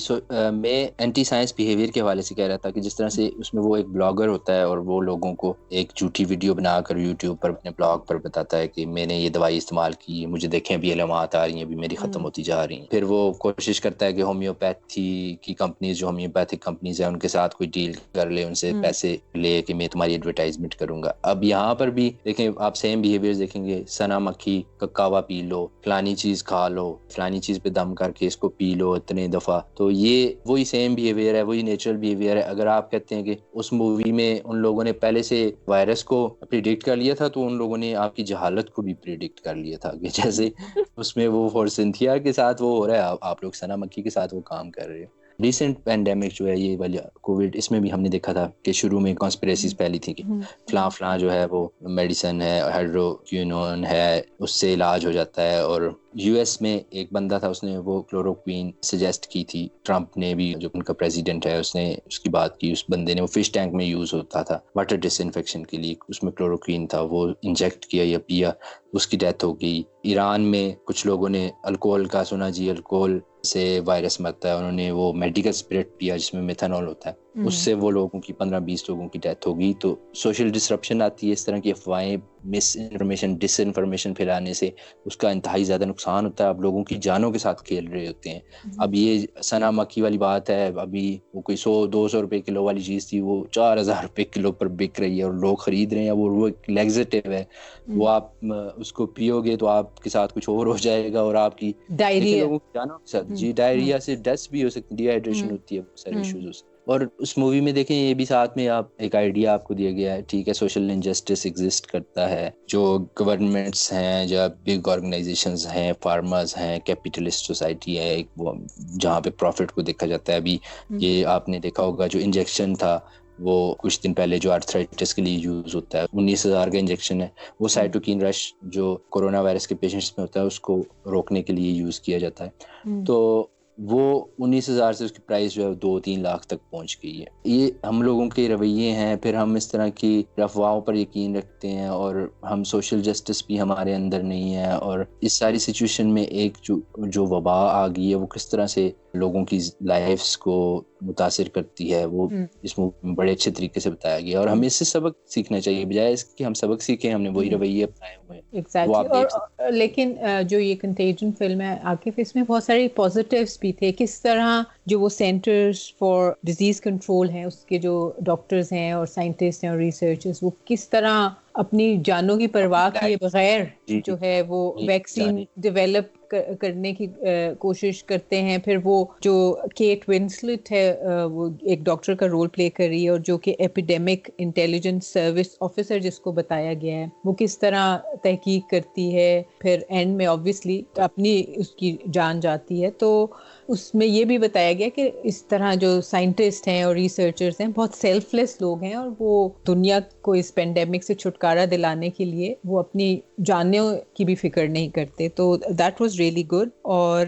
میں اینٹی سائنس بیہیویئر کے حوالے سے کہہ رہا تھا کہ جس طرح سے اس میں وہ ایک بلاگر ہوتا ہے اور وہ لوگوں کو ایک جھوٹی ویڈیو بنا کر یوٹیوب پر اپنے بلاگ پر بتاتا ہے کہ میں نے یہ دوائی استعمال کی، مجھے دیکھیں بھی علامات آ رہی ہیں، ابھی میری ختم ہوتی جا رہی ہیں. پھر وہ کوشش کرتا ہے کہ ہومیوپیتھی کی کمپنیز، جو ہومیوپیتھک کمپنیز ہیں، ان کے ساتھ کوئی ڈیل کر لے، ان سے پیسے لے کہ میں تمہاری ایڈورٹائزمنٹ کروں گا. اب یہاں پر بھی دیکھیں آپ سیم بیہیویئر دیکھیں گے، سنا مکھی کا کہوا پی لو، فلانی چیز کھا لو، فلانی چیز پہ دم کر کے اس کو پی لو اتنے دفعہ. تو یہ وہی سیم بیہیویئر ہے، وہی نیچرل بیہیویئر ہے. اگر آپ کہتے ہیں کہ اس مووی میں ان لوگوں نے پہلے سے وائرس کو پریڈکٹ کر لیا تھا، تو ان لوگوں نے آپ کی جہالت کو بھی پریڈکٹ کر لیا تھا کہ جیسے اس میں وہ فورسنتھیا کے ساتھ وہ ہو رہا ہے، آپ لوگ سنا مکھی کے ساتھ وہ کام کر رہے ہیں. ریسنٹ پینڈیمک جو ہے یہ والی کووڈ، اس میں بھی ہم نے دیکھا تھا کہ شروع میں کانسپریسیز پھیلی تھی کہ فلاں جو ہے وہ میڈیسن ہے، ہائیڈروکوینون ہے، اس سے علاج ہو جاتا ہے. اور یو ایس میں ایک بندہ تھا، اس نے وہ کلوروکوین سجیسٹ کی تھی. ٹرمپ نے بھی، جو ان کا پریزیڈنٹ ہے، اس نے اس کی بات کی. اس بندے نے، وہ فش ٹینک میں یوز ہوتا تھا واٹر ڈس انفیکشن کے لیے، اس میں کلوروکوین تھا، وہ انجیکٹ کیا یا پیا، اس کی ڈیتھ ہو گئی. ایران میں کچھ لوگوں نے الکوہل کا سنا جی، الکوہل سے وائرس مرتا ہے، انہوں نے وہ میڈیکل اسپرٹ پیا جس میں میتھنول ہوتا ہے، اس سے وہ لوگوں کی 15-20 لوگوں کی ڈیتھ ہو گئی. تو سوشل ڈسرپشن آتی ہے، اس طرح کی افواہیں، مس انفارمیشن، ڈس انفارمیشن پھیلانے سے اس کا انتہائی زیادہ نقصان ہوتا ہے. اب لوگوں کی جانوں کے ساتھ کھیل رہے ہوتے ہیں. اب یہ سنا مکھی والی بات ہے، ابھی وہ کوئی 100-200 روپے کلو والی چیز تھی، وہ 4000 روپے کلو پر بک رہی ہے اور لوگ خرید رہے ہیں. وہ ایک لیگزیٹو ہے، وہ آپ اس کو پیو گے تو آپ کے ساتھ کچھ اور ہو جائے گا، اور آپ کی لوگوں کی جانوں کے ساتھ جی ڈائریا سے ڈیتھ بھی ہو سکتی ہے، ڈی ہائیڈریشن ہوتی ہے، بہت سارے ایشوز ہو سکتے ہیں. اور اس مووی میں دیکھیں یہ بھی ساتھ میں آپ ایک آئیڈیا آپ کو دیا گیا ہے، ٹھیک ہے، سوشل انجسٹس ایگزسٹ کرتا ہے، جو گورنمنٹس ہیں، جو بگ آرگنائزیشنز ہیں، فارمرز ہیں، کیپیٹلسٹ سوسائٹی ہے، ایک وہ جہاں پہ پروفٹ کو دیکھا جاتا ہے. ابھی یہ آپ نے دیکھا ہوگا جو انجیکشن تھا وہ کچھ دن پہلے جو آرتھرائٹس کے لیے یوز ہوتا ہے، 19,000 کا انجیکشن ہے، وہ سائٹوکین رش جو کورونا وائرس کے پیشنٹس میں ہوتا ہے اس کو روکنے کے لیے یوز کیا جاتا ہے. تو وہ 19,000 سے اس کی پرائس جو ہے 2-3 لاکھ تک پہنچ گئی ہے. یہ ہم لوگوں کے رویے ہیں، پھر ہم اس طرح کی افواہوں پر یقین رکھتے ہیں، اور ہم سوشل جسٹس بھی ہمارے اندر نہیں ہے. اور اس ساری سچویشن میں ایک جو وبا آ گئی ہے وہ کس طرح سے لوگوں کی لائفز کو متاثر کرتی ہے، وہ اس میں بڑے اچھے طریقے سے بتایا گیا. اور ہمیں اس سے سبق سیکھنا چاہیے، بجائے اس کہ ہم سبق سیکھیں ہم نے وہی رویے اپنائے ہوئے ہیں. وہ آپ دیکھ سکتے ہیں. لیکن جو یہ کنٹیجن فلم ہے عاقف، اس میں بہت سارے پازیٹیوز بھی تھے. کس طرح جو وہ سینٹرز فار ڈیزیز کنٹرول ہیں، اس کے جو ڈاکٹرز ہیں اور سائنٹسٹ ہیں اور ریسرچرز، وہ کس طرح اپنی جانوں کی پرواہ کیے بغیر جو ہے وہ ویکسین ڈیولپ کرنے کی کوشش کرتے ہیں. پھر وہ جو کیٹ ونسلٹ ہے، وہ ایک ڈاکٹر کا رول پلے کر رہی ہے، اور جو کہ ایپیڈیمک انٹیلیجنس سروس آفیسر جس کو بتایا گیا ہے، وہ کس طرح تحقیق کرتی ہے. پھر اینڈ میں آبویسلی اپنی اس کی جان جاتی ہے. تو اس میں یہ بھی بتایا گیا کہ اس طرح جو سائنٹسٹ ہیں اور ریسرچرز ہیں بہت سیلف لیس لوگ ہیں، اور وہ دنیا کو اس پینڈیمک سے چھٹکارا دلانے کے لیے وہ اپنی جانوں کی بھی فکر نہیں کرتے. تو دیٹ واز ریئلی گڈ. اور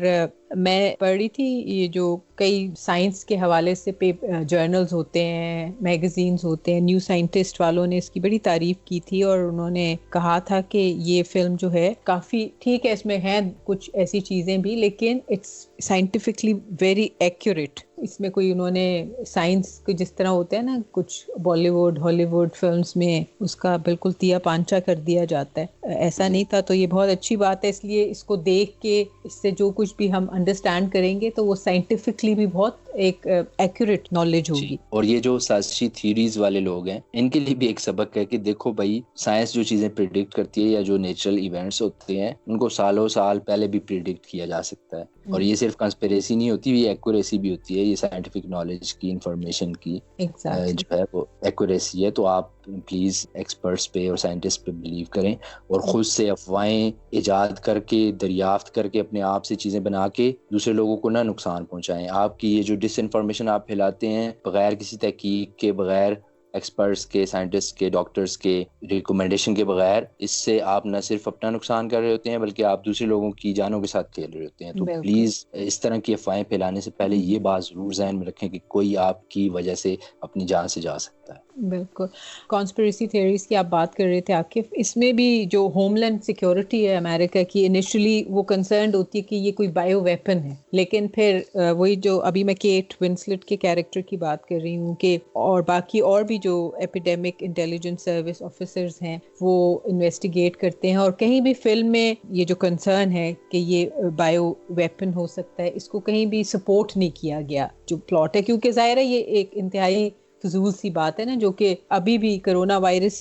میں پڑھ رہی تھی یہ جو کئی سائنس کے حوالے سے جرنلز ہوتے ہیں، میگزینز ہوتے ہیں، نیو سائنٹسٹ والوں نے اس کی بڑی تعریف کی تھی، اور انہوں نے کہا تھا کہ یہ فلم جو ہے کافی ٹھیک ہے، اس میں ہیں کچھ ایسی چیزیں بھی، لیکن اٹس سائنٹیفکلی ویری ایکوریٹ. اس میں کوئی انہوں نے سائنس کو جس طرح ہوتا ہے نا کچھ بالی ووڈ ہالی ووڈ فلمز میں اس کا بالکل تیا پانچا کر دیا جاتا ہے، ایسا نہیں تھا. تو یہ بہت اچھی بات ہے. اس لیے اس کو دیکھ کے اس سے جو کچھ بھی ہم انڈرسٹینڈ کریں گے تو وہ سائنٹیفکلی بھی بہت ایک ایکوریٹ نالج ہوگی. اور یہ جو سازشی تھیوریز والے لوگ ہیں ان کے لیے بھی ایک سبق ہے کہ دیکھو بھائی، سائنس جو چیزیں پریڈکٹ کرتی ہے یا جو نیچرل ایونٹس ہوتے ہیں ان کو سالوں سال پہلے بھی پریڈکٹ کیا جا سکتا ہے. اور یہ صرف کنسپیریسی نہیں ہوتی، یہ ایکوریسی بھی ہوتی ہے. یہ سائنٹیفک نالج کی، انفارمیشن کی جو ہے وہ ایکوریسی ہے. تو آپ پلیز ایکسپرٹس پہ اور سائنٹسٹ پہ بلیو کریں، اور خود سے افواہیں ایجاد کر کے، دریافت کر کے، اپنے آپ سے چیزیں بنا کے دوسرے لوگوں کو نہ نقصان پہنچائیں. آپ کی یہ جو ڈس انفارمیشن آپ پھیلاتے ہیں بغیر کسی تحقیق کے، بغیر ایکسپرٹس کے، سائنٹسٹ کے، ڈاکٹرز کے ریکمنڈیشن کے بغیر، اس سے آپ نہ صرف اپنا نقصان کر رہے ہوتے ہیں بلکہ آپ دوسرے لوگوں کی جانوں کے ساتھ کھیل رہے ہوتے ہیں. تو پلیز اس طرح کی افواہیں پھیلانے سے پہلے یہ بات ضرور ذہن میں رکھیں کہ کوئی آپ کی وجہ سے اپنی جان سے جا سکتا ہے. بالکل. کانسپریسی تھیوریز کی آپ بات کر رہے تھے عاقف، اس میں بھی جو ہوم لینڈ سیکیورٹی ہے امریکہ کی، انیشلی وہ کنسرنڈ ہوتی ہے کہ یہ کوئی بایو ویپن ہے، لیکن پھر وہی جو ابھی میں کیٹ ونسلٹ کے کیریکٹر کی بات کر رہی ہوں کہ اور باقی اور بھی جو ایپیڈیمک انٹیلیجنس سروس آفیسرز ہیں وہ انویسٹیگیٹ کرتے ہیں. اور کہیں بھی فلم میں یہ جو کنسرن ہے کہ یہ بایو ویپن ہو سکتا ہے، اس کو کہیں بھی سپورٹ نہیں کیا گیا جو پلاٹ ہے، کیونکہ ظاہر ہے یہ ایک انتہائی فضول سی بات ہے نا، جو کہ ابھی بھی کرونا وائرس